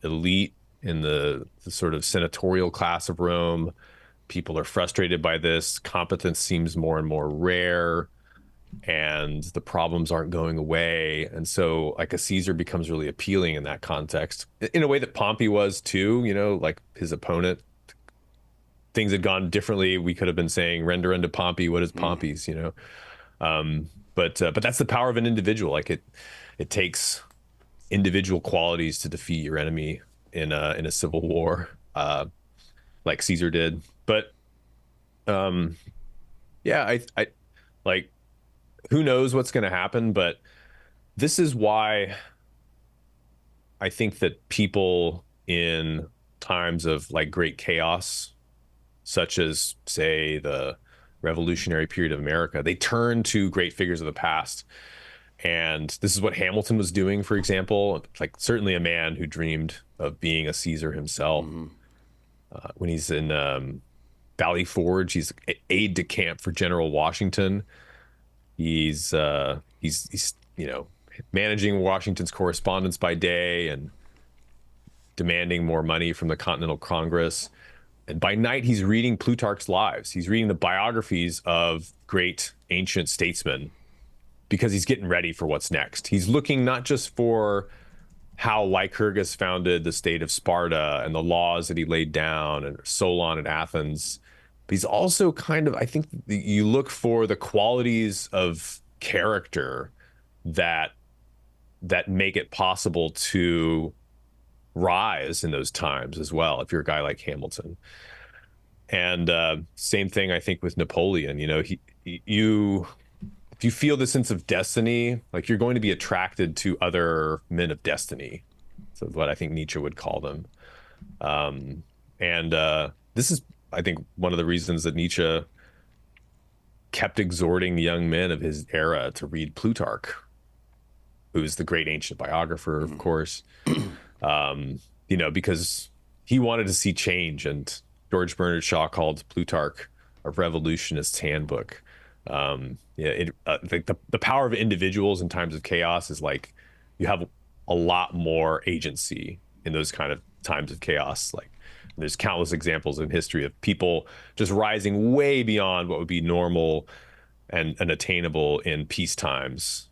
elite in the sort of senatorial class of Rome. People are frustrated by this. Competence seems more and more rare, and the problems aren't going away. And so, like, a Caesar becomes really appealing in that context, in a way that Pompey was too. Like his opponent, things had gone differently. We could have been saying, "Render unto Pompey what is Mm. Pompey's." But that's the power of an individual. Like it takes individual qualities to defeat your enemy in a civil war, like Caesar did. But um, yeah, I like who knows what's going to happen, but this is why I think that people in times of like great chaos, such as say the revolutionary period of America, they turn to great figures of the past. And this is what Hamilton was doing, for example. Like certainly a man who dreamed of being a Caesar himself. Mm-hmm. When he's in Valley Forge, he's aide de camp for General Washington. He's managing Washington's correspondence by day and demanding more money from the Continental Congress. And by night, he's reading Plutarch's Lives. He's reading the biographies of great ancient statesmen because he's getting ready for what's next. He's looking not just for how Lycurgus founded the state of Sparta and the laws that he laid down, and Solon at Athens, but he's also kind of, I think you look for the qualities of character that make it possible to rise in those times as well, if you're a guy like Hamilton. And same thing, I think, with Napoleon. You if you feel the sense of destiny, like you're going to be attracted to other men of destiny. So what I think Nietzsche would call them. And this is, I think, one of the reasons that Nietzsche kept exhorting young men of his era to read Plutarch, who's the great ancient biographer, of course. Because he wanted to see change, and George Bernard Shaw called Plutarch a revolutionist's handbook. The power of individuals in times of chaos is like you have a lot more agency in those kind of times of chaos. Like there's countless examples in history of people just rising way beyond what would be normal and attainable in peace times.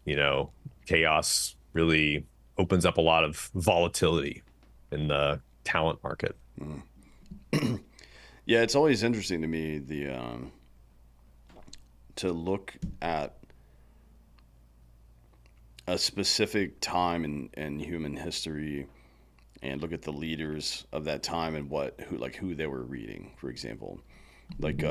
Chaos really opens up a lot of volatility in the talent market. Yeah, it's always interesting to me to look at a specific time in human history and look at the leaders of that time and who they were reading, for example. Like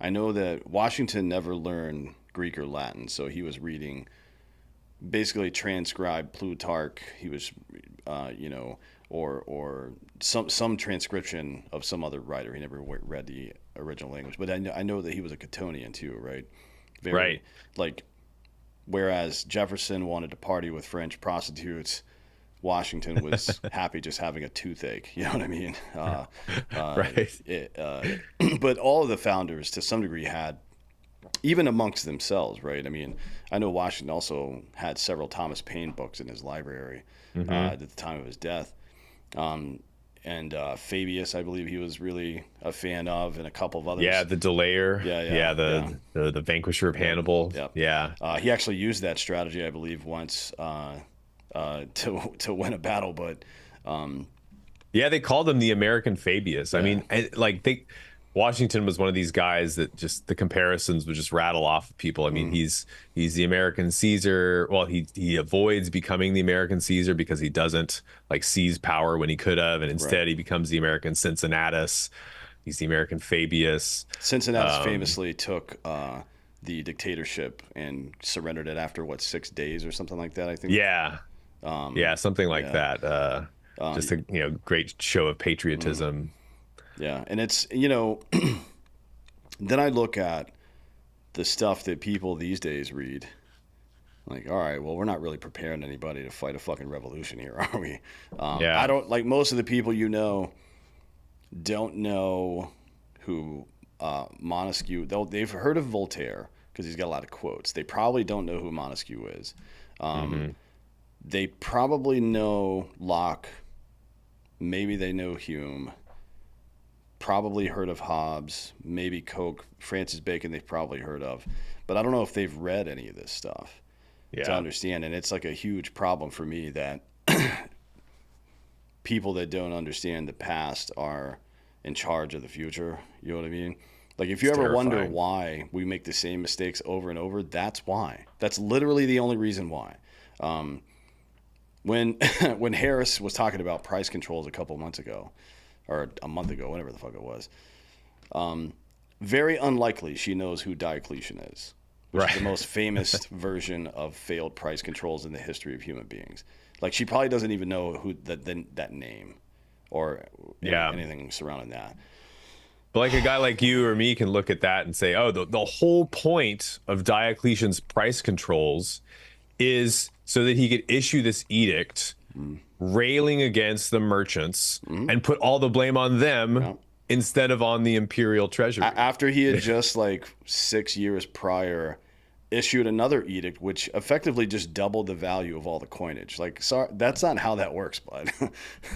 I know that Washington never learned Greek or Latin, so he was reading basically transcribed Plutarch. He was, or some transcription of some other writer. He never read the original language, but I know that he was a Catonian too, right? Right. Like, whereas Jefferson wanted to party with French prostitutes, Washington was happy just having a toothache. You know what I mean? Right. But all of the founders, to some degree, had, even amongst themselves, right? I mean, I know Washington also had several Thomas Paine books in his library at the time of his death. And Fabius, I believe he was really a fan of, and a couple of others. Yeah, the Delayer. The Vanquisher of Hannibal. Yeah. He actually used that strategy, I believe, once to win a battle, but they called him the American Fabius. I mean, Washington was one of these guys that just the comparisons would just rattle off of people. I mean, he's the American Caesar. Well, he avoids becoming the American Caesar because he doesn't seize power when he could have, and instead he becomes the American Cincinnatus. He's the American Fabius. Cincinnatus famously took the dictatorship and surrendered it after 6 days or something like that, I think. Something like that. Just a great show of patriotism. Yeah, and it's, then I look at the stuff that people these days read. Like, all right, well, we're not really preparing anybody to fight a fucking revolution here, are we? I don't, most of the people don't know who Montesquieu, they've heard of Voltaire because he's got a lot of quotes. They probably don't know who Montesquieu is. They probably know Locke. Maybe they know Hume. Probably heard of Hobbes, maybe Coke, Francis Bacon they've probably heard of. But I don't know if they've read any of this stuff to understand. And it's a huge problem for me that people that don't understand the past are in charge of the future. You know what I mean? If you ever wonder why we make the same mistakes over and over, that's why. That's literally the only reason why. When Harris was talking about price controls a couple months ago, or a month ago, whatever the fuck it was, very unlikely she knows who Diocletian is, which is the most famous version of failed price controls in the history of human beings. She probably doesn't even know who that name or anything surrounding that. But like a guy like you or me can look at that and say, oh, the whole point of Diocletian's price controls is so that he could issue this edict Mm. railing against the merchants Mm. and put all the blame on them Yeah. instead of on the imperial treasury. After he had just like 6 years prior issued another edict, which effectively just doubled the value of all the coinage. Like, sorry, that's not how that works, bud.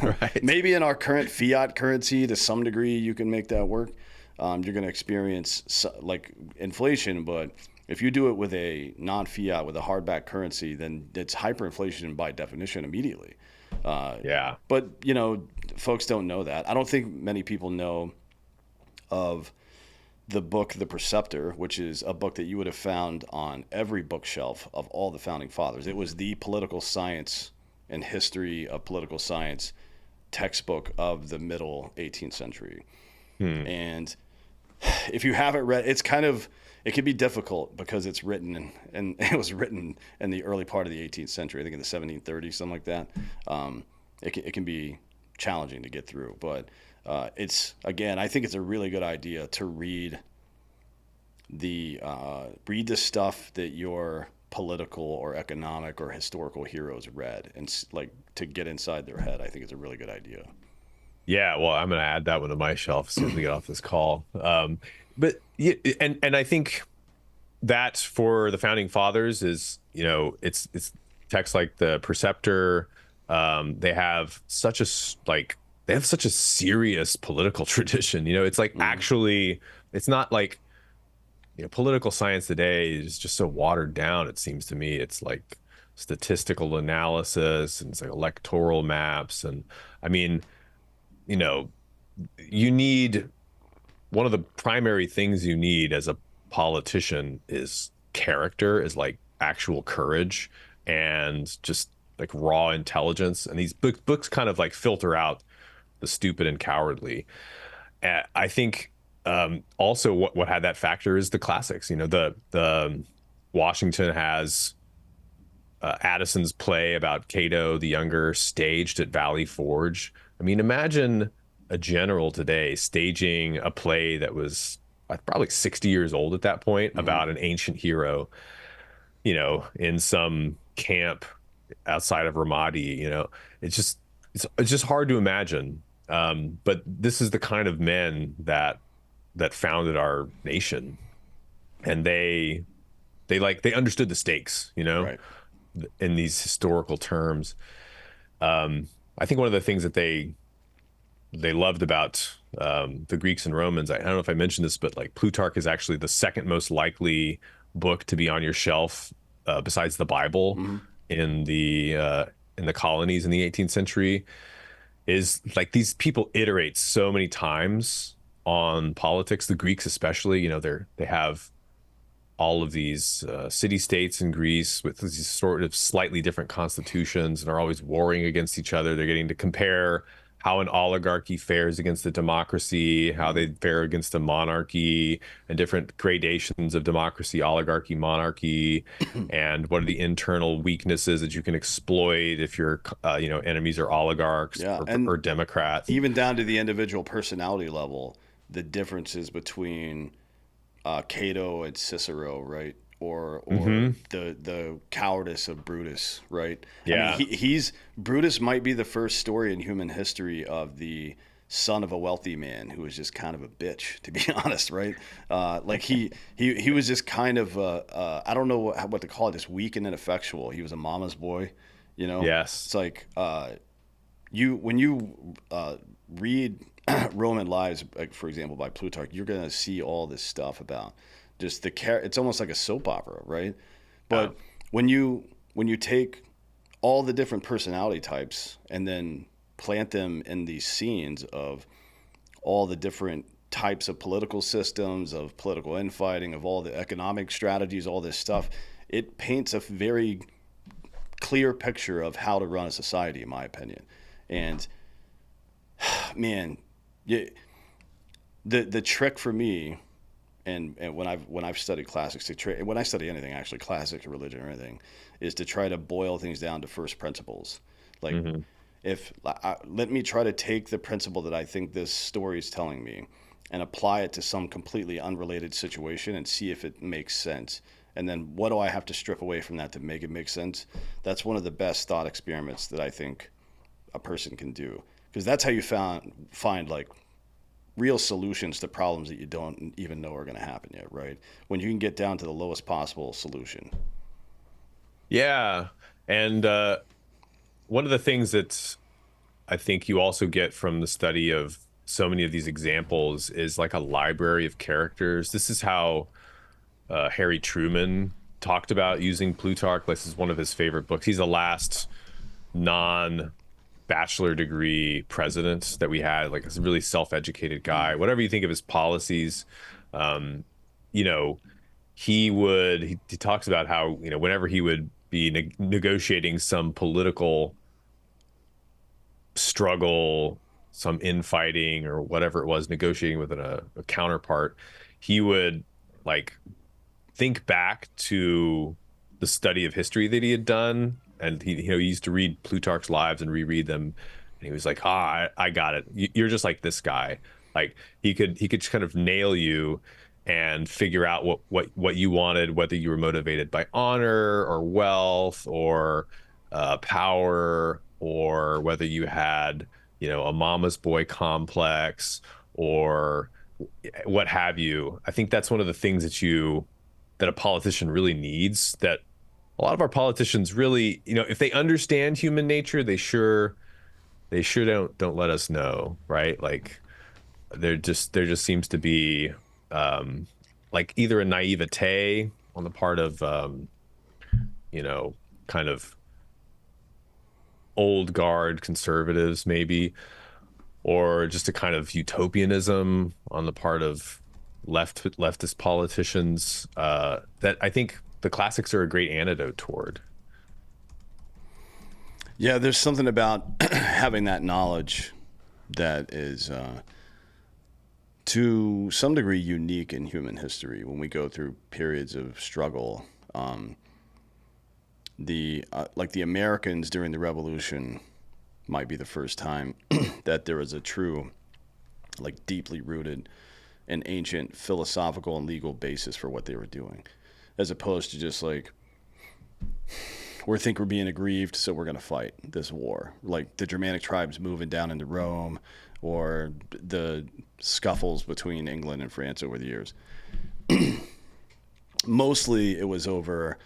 Right. Maybe in our current fiat currency, to some degree, you can make that work. You're going to experience like inflation, but if you do it with a non-fiat, with a hardback currency, then it's hyperinflation by definition immediately. Yeah. But folks don't know that. I don't think many people know of the book The Preceptor, which is a book that you would have found on every bookshelf of all the founding fathers. It was the political science and history of political science textbook of the middle 18th century. And if you haven't read, it can be difficult because it's written and it was written in the early part of the 18th century, I think in the 1730s, something like that. It can be challenging to get through, but I think it's a really good idea to read the stuff that your political or economic or historical heroes read, and like to get inside their head. I think it's a really good idea. Yeah, well, I'm going to add that one to my shelf as soon as we get off this call. But yeah, and I think that for the founding fathers is, it's texts like the Preceptor. They have such a they have such a serious political tradition. It's like actually, it's not like political science today is just so watered down. It seems to me it's like statistical analysis and it's like electoral maps, and I mean, you know, you need one of the primary things you need as a politician is character, is like actual courage and just like raw intelligence. And these books kind of like filter out the stupid and cowardly. I think also what had that factor is the classics. The Washington has Addison's play about Cato the Younger staged at Valley Forge. I mean, imagine a general today staging a play that was probably 60 years old at that point about an ancient hero, in some camp outside of Ramadi. It's just hard to imagine. But this is the kind of men that founded our nation, and they understood the stakes, Right. in these historical terms. I think one of the things that they loved about the Greeks and Romans, I don't know if I mentioned this, but like Plutarch is actually the second most likely book to be on your shelf besides the Bible in the colonies in the 18th century. Is like these people iterate so many times on politics, the Greeks especially. They have all of these city-states in Greece with these sort of slightly different constitutions and are always warring against each other. They're getting to compare how an oligarchy fares against a democracy, how they fare against a monarchy, and different gradations of democracy, oligarchy, monarchy, and what are the internal weaknesses that you can exploit if your enemies are oligarchs Yeah, or, and or Democrats. even down to the individual personality level, the differences between Cato and Cicero, right? Or the cowardice of Brutus, right? Yeah. I mean, Brutus might be the first story in human history of the son of a wealthy man who was just kind of a bitch, to be honest, right? Like he was just kind of I don't know what to call it, just weak and ineffectual. He was a mama's boy, Yes. It's like when you read Roman Lives, like, for example, by Plutarch, you're gonna see all this stuff about just it's almost like a soap opera, right? But when you take all the different personality types and then plant them in these scenes of all the different types of political systems, of political infighting, of all the economic strategies, all this stuff, it paints a very clear picture of how to run a society, in my opinion. And man, the trick for me, and when I've studied classics, when I study anything, actually, classics or religion or anything, is to try to boil things down to first principles. Like, let me try to take the principle that I think this story is telling me, and apply it to some completely unrelated situation and see if it makes sense. And then what do I have to strip away from that to make it make sense? That's one of the best thought experiments that I think a person can do, because that's how you find like real solutions to problems that you don't even know are going to happen yet, right? When you can get down to the lowest possible solution. Yeah. And one of the things that I think you also get from the study of so many of these examples is like a library of characters. This is how Harry Truman talked about using Plutarch. This is one of his favorite books. He's the last non-bachelor degree president that we had, like a really self-educated guy. Whatever you think of his policies, um, you know, he talks about how, whenever he would be negotiating some political struggle, some infighting or whatever it was, negotiating with a counterpart, he would like think back to the study of history that he had done, and he used to read Plutarch's Lives and reread them, and he was like, I got it. You're just like this guy. Like he could just kind of nail you and figure out what you wanted, whether you were motivated by honor or wealth or power, or whether you had, a mama's boy complex or what have you. I think that's one of the things that a politician really needs, that a lot of our politicians really, if they understand human nature, they sure don't let us know, right? Like there just seems to be like either a naivete on the part of kind of old guard conservatives maybe, or just a kind of utopianism on the part of leftist politicians, that I think the classics are a great antidote toward. Yeah, there's something about having that knowledge that is to some degree unique in human history. When we go through periods of struggle, the Americans during the Revolution might be the first time that there was a true, like, deeply rooted and ancient philosophical and legal basis for what they were doing, as opposed to just like, we think we're being aggrieved, so we're going to fight this war. Like the Germanic tribes moving down into Rome, or the scuffles between England and France over the years. Mostly it was over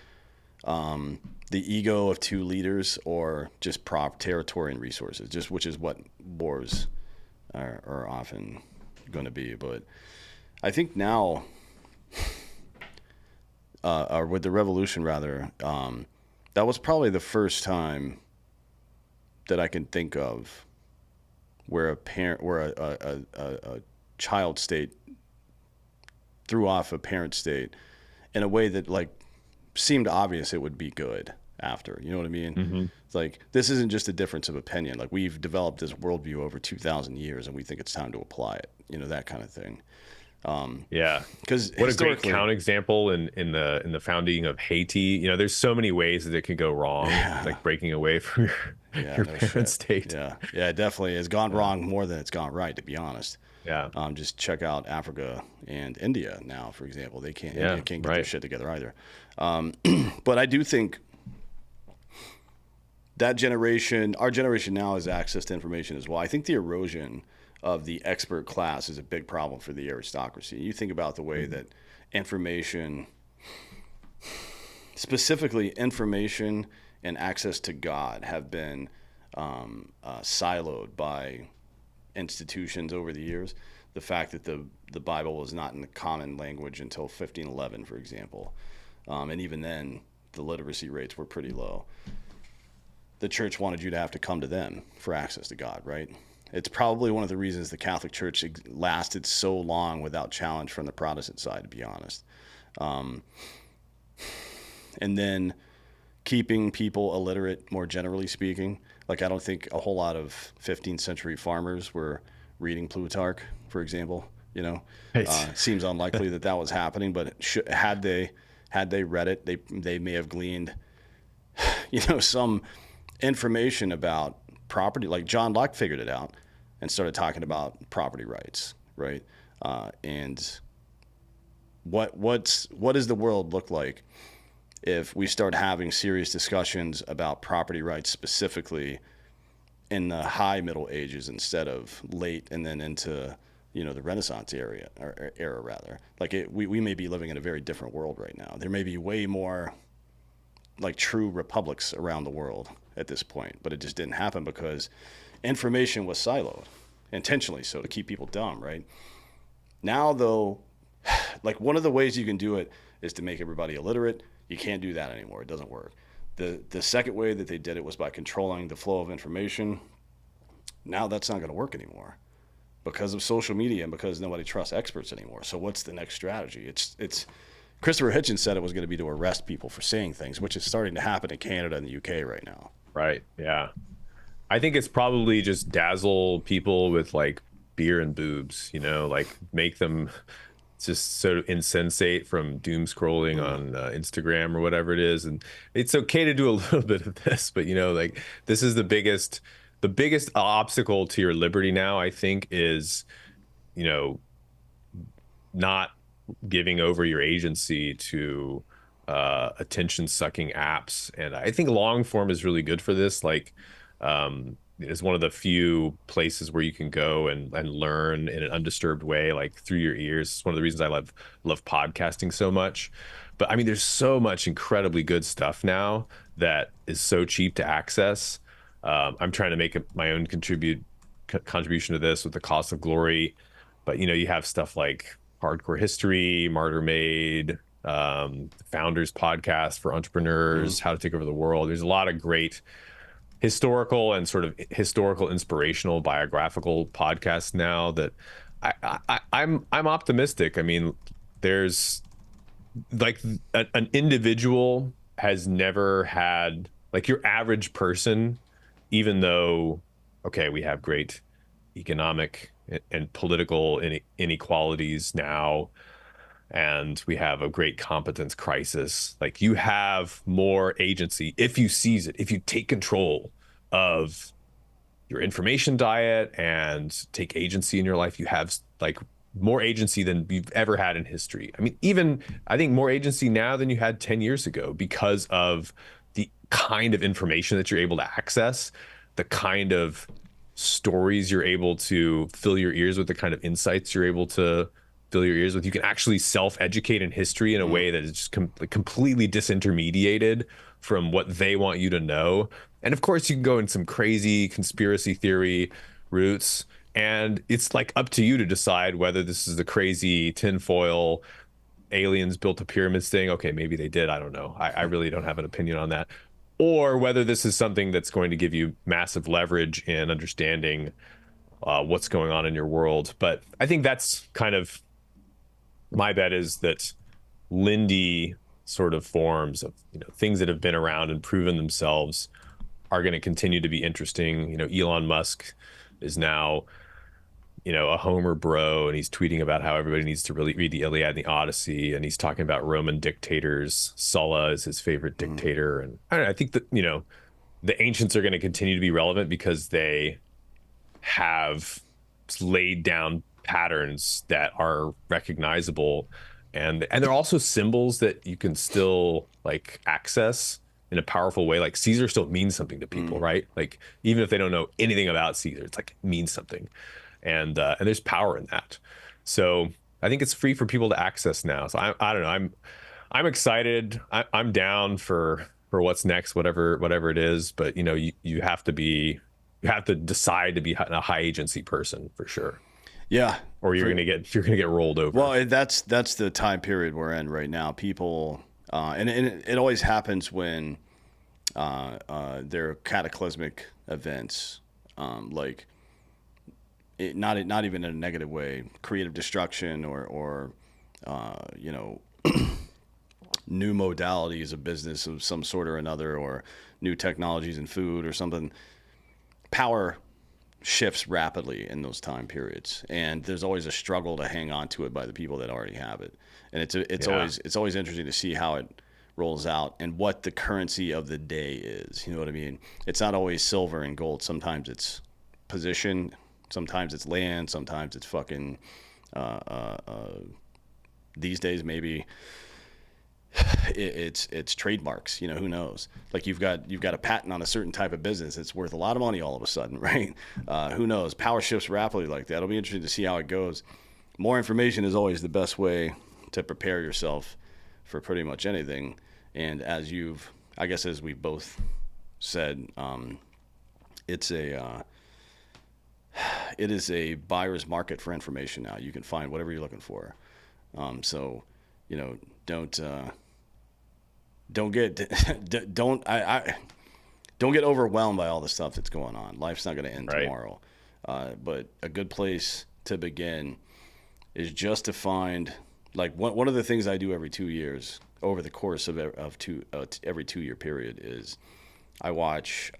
the ego of two leaders, or just territory and resources, which is what wars are often going to be. But I think now, or with the revolution rather, that was probably the first time that I can think of where a child state threw off a parent state in a way that like seemed obvious it would be good after. You know what I mean? Mm-hmm. It's like, this isn't just a difference of opinion. Like, we've developed this worldview over 2,000 years, and we think it's time to apply it. That kind of thing. Yeah, because what a great counterexample in the founding of Haiti. There's so many ways that it could go wrong, like breaking away from your parent state. Yeah, it definitely has gone wrong more than it's gone right, to be honest. Yeah. Just check out Africa and India now, for example. India can't get their shit together either. But I do think that generation, our generation now, has access to information as well. I think the erosion of the expert class is a big problem for the aristocracy. You think about the way that information, specifically information and access to God, have been siloed by institutions over the years. The fact that the Bible was not in the common language until 1511, for example, and even then the literacy rates were pretty low. The church wanted you to have to come to them for access to God, right? It's probably one of the reasons the Catholic Church lasted so long without challenge from the Protestant side, to be honest. And then keeping people illiterate, more generally speaking. Like, I don't think a whole lot of 15th century farmers were reading Plutarch, for example. Seems unlikely that was happening, but had they read it, they may have gleaned, some information about property. Like John Locke figured it out and started talking about property rights, right? And what does the world look like if we start having serious discussions about property rights specifically in the high Middle Ages instead of late and then into the Renaissance era rather. Like we may be living in a very different world right now. There may be way more like true republics around the world at this point, but it just didn't happen because information was siloed, intentionally so, to keep people dumb, right? Now though, like one of the ways you can do it is to make everybody illiterate. You can't do that anymore. It doesn't work. The second way that they did it was by controlling the flow of information. Now that's not going to work anymore because of social media and because nobody trusts experts anymore. So what's the next strategy? It's Christopher Hitchens said it was going to be to arrest people for saying things, which is starting to happen in Canada and the UK right now. Right. Yeah. I think it's probably just dazzle people with like beer and boobs, like make them just sort of insensate from doom scrolling on Instagram or whatever it is. And it's okay to do a little bit of this, but like this is the biggest obstacle to your liberty now, I think, is, not giving over your agency to attention sucking apps. And I think long form is really good for this. Like, is one of the few places where you can go and learn in an undisturbed way, like through your ears. It's one of the reasons I love podcasting so much. But I mean, there's so much incredibly good stuff now that is so cheap to access. I'm trying to make my own contribution to this with the Cost of Glory. But you have stuff like Hardcore History, Martyr Made, Founders Podcast for entrepreneurs, How to Take Over the World. There's a lot of great historical and sort of historical inspirational biographical podcasts now that I'm optimistic. I mean, there's like an individual has never had, like, your average person, even though, okay, we have great economic and political inequalities now, and we have a great competence crisis. Like, you have more agency if you seize it, if you take control of your information diet and take agency in your life. You have like more agency than you've ever had in history. I mean, even I think more agency now than you had 10 years ago because of the kind of information that you're able to access, the kind of stories you're able to fill your ears with, the kind of insights you're able to fill your ears with. You can actually self-educate in history in a way that is just completely disintermediated from what they want you to know. And of course, you can go in some crazy conspiracy theory routes, and it's like up to you to decide whether this is the crazy tinfoil aliens built the pyramids thing. Okay, maybe they did. I don't know. I really don't have an opinion on that. Or whether this is something that's going to give you massive leverage in understanding what's going on in your world. But I think that's kind of my bet, is that Lindy sort of forms of things that have been around and proven themselves are going to continue to be interesting. Elon Musk is now a Homer bro, and he's tweeting about how everybody needs to really read the Iliad and the Odyssey, and he's talking about Roman dictators. Sulla is his favorite dictator. And I don't know, I think that the ancients are going to continue to be relevant because they have laid down patterns that are recognizable, and they're also symbols that you can still like access in a powerful way. Like Caesar still means something to people, right? Like even if they don't know anything about Caesar, it's like it means something, and there's power in that. So I think it's free for people to access now. So I don't know. I'm excited. I'm down for what's next, whatever it is. But you have to decide to be a high agency person for sure. Yeah. Or you're gonna get rolled over. Well, that's the time period we're in right now. People, and it always happens when there are cataclysmic events, like not even in a negative way, creative destruction or new modalities of business of some sort or another, or new technologies in food or something. Power shifts rapidly in those time periods, and there's always a struggle to hang on to it by the people that already have it. And it's always interesting to see how it rolls out and what the currency of the day is. You know what I mean? It's not always silver and gold. Sometimes it's position, sometimes it's land, sometimes it's fucking These days, maybe it's trademarks. You know, who knows? Like you've got a patent on a certain type of business. It's worth a lot of money all of a sudden, right? Who knows? Power shifts rapidly like that. It'll be interesting to see how it goes. More information is always the best way to prepare yourself for pretty much anything. And as we both said, it is a buyer's market for information now. You can find whatever you're looking for. So, you know, don't get don't get overwhelmed by all the stuff that's going on. Life's not going to end tomorrow. But a good place to begin is just to find, like, one of the things I do every 2 years over the course of every 2 year period is I watch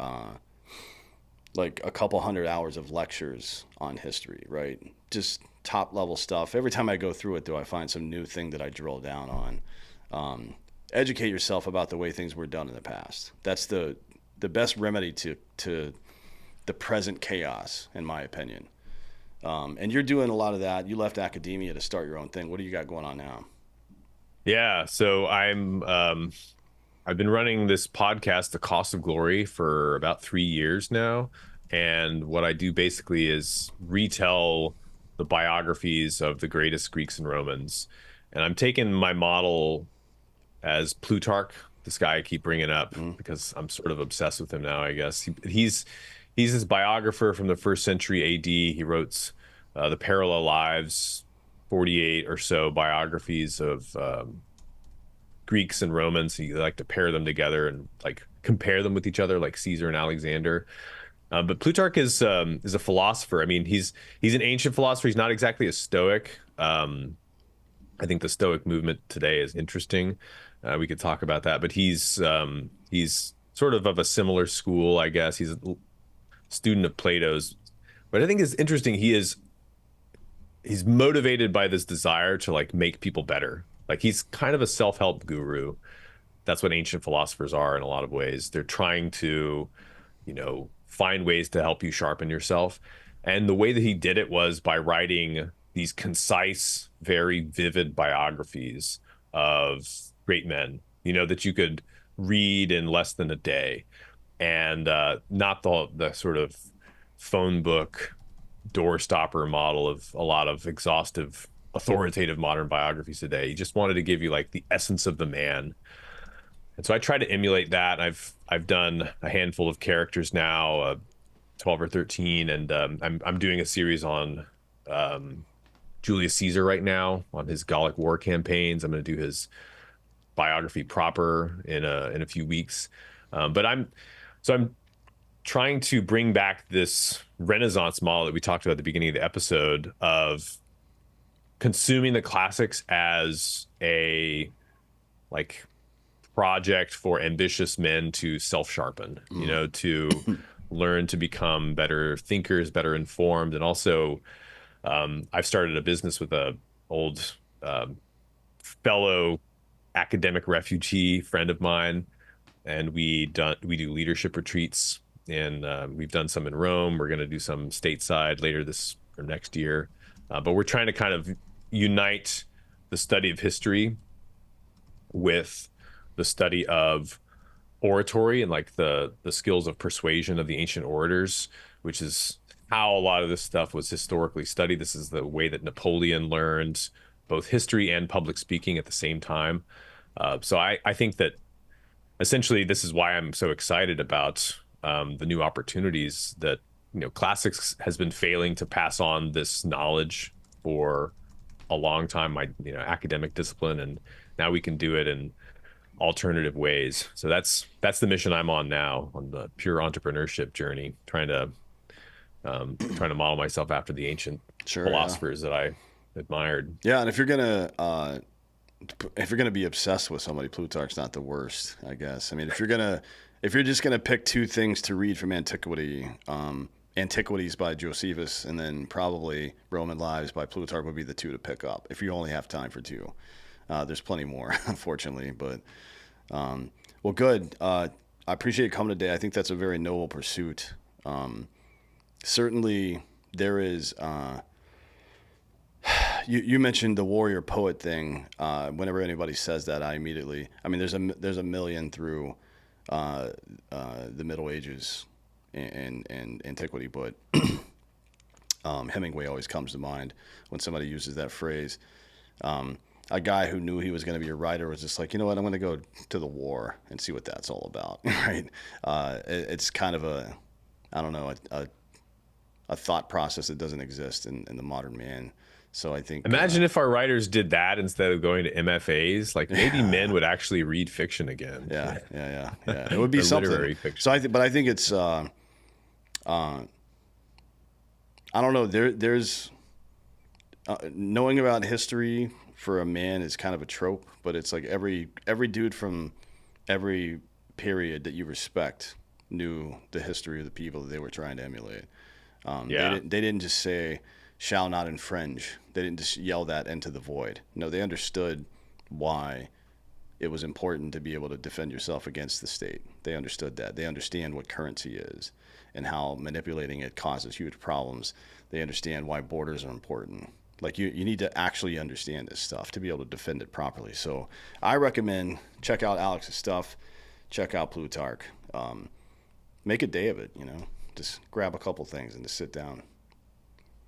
like a couple hundred hours of lectures on history, right? Just top level stuff. Every time I go through it, though, I find some new thing that I drill down on. Educate yourself about the way things were done in the past. That's the best remedy to the present chaos, in my opinion. And you're doing a lot of that. You left academia to start your own thing. What do you got going on now? Yeah, so I've been running this podcast, The Cost of Glory, for about 3 years now. And what I do basically is retell the biographies of the greatest Greeks and Romans. And I'm taking my model as Plutarch, this guy I keep bringing up because I'm sort of obsessed with him now, I guess. He's this biographer from the first century AD. He wrote the Parallel Lives, 48 or so biographies of Greeks and Romans. He like to pair them together and like compare them with each other, like Caesar and Alexander. But Plutarch is a philosopher. I mean, he's an ancient philosopher. He's not exactly a Stoic. I think the Stoic movement today is interesting. We could talk about that, but he's sort of a similar school, I guess. He's a student of Plato's. But I think it's interesting. He's motivated by this desire to like make people better. Like he's kind of a self-help guru. That's what ancient philosophers are in a lot of ways. They're trying to, you know, find ways to help you sharpen yourself. And the way that he did it was by writing these concise, very vivid biographies of great men, you know, that you could read in less than a day. And not the sort of phone book doorstopper model of a lot of exhaustive, authoritative modern biographies today. He just wanted to give you like the essence of the man. And so I try to emulate that. I've done a handful of characters now, 12 or 13, and I'm doing a series on Julius Caesar right now, on his Gallic War campaigns. I'm going to do his biography proper in a few weeks. But I'm trying to bring back this Renaissance model that we talked about at the beginning of the episode of consuming the classics as a like project for ambitious men to self-sharpen, you know, to learn to become better thinkers, better informed. And also I've started a business with a old fellow academic refugee friend of mine, and we do leadership retreats, and we've done some in Rome. We're going to do some stateside later this or next year, but we're trying to kind of unite the study of history with the study of oratory and like the skills of persuasion of the ancient orators, which is how a lot of this stuff was historically studied. This is the way that Napoleon learned both history and public speaking at the same time. So I think that essentially this is why I'm so excited about the new opportunities that, you know, classics has been failing to pass on this knowledge for a long time, my, you know, academic discipline, and now we can do it in alternative ways. So that's the mission I'm on now, on the pure entrepreneurship journey, trying to model myself after the ancient philosophers that I admired. Yeah, and if you're gonna be obsessed with somebody, Plutarch's not the worst, I guess. I mean, if you're just gonna pick two things to read from antiquity, Antiquities by Josephus, and then probably Roman Lives by Plutarch would be the two to pick up if you only have time for two. There's plenty more, unfortunately, but well, good. I appreciate you coming today. I think that's a very noble pursuit. Certainly, there is. you mentioned the warrior poet thing. Whenever anybody says that, I mean, there's a million through the Middle Ages and antiquity, but Hemingway always comes to mind when somebody uses that phrase. A guy who knew he was going to be a writer was just like, you know what, I'm going to go to the war and see what that's all about, right? It's kind of I don't know, a thought process that doesn't exist in the modern man. So I think Imagine if our writers did that instead of going to MFAs. Like maybe men would actually read fiction again. Yeah. It would be or something. Literary fiction. So I think it's I don't know. There's knowing about history for a man is kind of a trope, but it's like every dude from every period that you respect knew the history of the people that they were trying to emulate. They didn't just say shall not infringe. They didn't just yell that into the void. No, they understood why it was important to be able to defend yourself against the state. They understood that. They understand what currency is and how manipulating it causes huge problems. They understand why borders are important. Like you need to actually understand this stuff to be able to defend it properly. So I recommend check out Alex's stuff, check out Plutarch. Make a day of it, just grab a couple things and just sit down.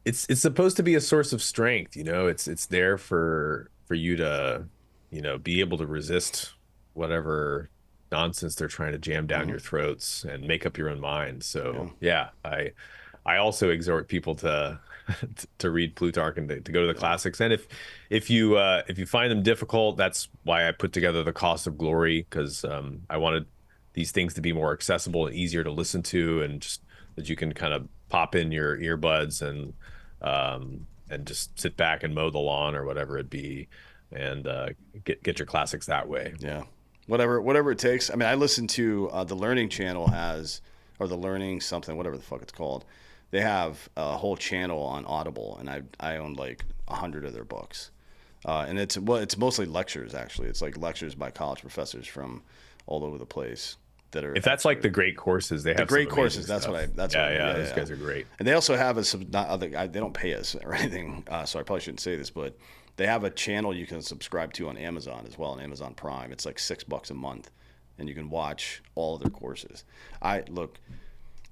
It's supposed to be a source of strength, it's there for you to, be able to resist whatever nonsense they're trying to jam down your throats and make up your own mind. So I also exhort people to to read Plutarch and to go to the classics. And if you find them difficult, that's why I put together the Cost of Glory, because I wanted these things to be more accessible and easier to listen to, and just that you can kind of pop in your earbuds and just sit back and mow the lawn or whatever it be, and get your classics that way. Yeah, whatever it takes. I mean, I listen to the Learning Channel or the Learning something, whatever the fuck it's called. They have a whole channel on Audible, and I own like 100 of their books, and it's mostly lectures. Actually, it's like lectures by college professors from all over the place. If that's like the great courses, they have the great courses. Stuff. Those guys are great. And they also have they don't pay us or anything, so I probably shouldn't say this, but they have a channel you can subscribe to on Amazon as well, on Amazon Prime. It's like $6 a month, and you can watch all of their courses.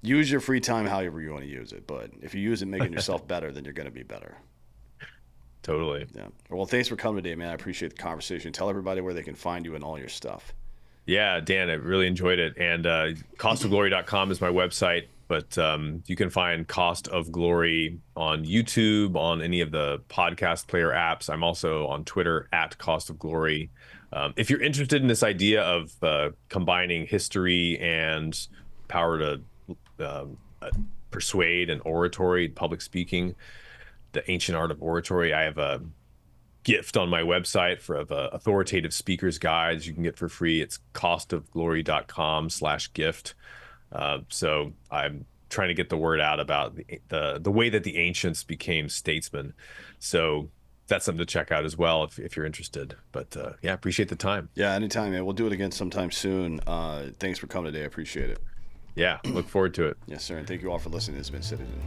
Use your free time however you want to use it, but if you use it making yourself better, then you're going to be better. Totally. Yeah. Well, thanks for coming today, man. I appreciate the conversation. Tell everybody where they can find you and all your stuff. Yeah, Dan, I really enjoyed it. And costofglory.com is my website, but you can find Cost of Glory on YouTube, on any of the podcast player apps. I'm also on Twitter at Cost of Glory. If you're interested in this idea of combining history and power to persuade and oratory, public speaking, the ancient art of oratory, I have a gift on my website of authoritative speakers guides you can get for free. It's costofglory.com/gift. So I'm trying to get the word out about the way that the ancients became statesmen. So that's something to check out as well if you're interested. But appreciate the time. Yeah, anytime, man. We'll do it again sometime soon. Thanks for coming today. I appreciate it. Yeah, look forward to it. Yes, sir. And thank you all for listening. This has been Citizen.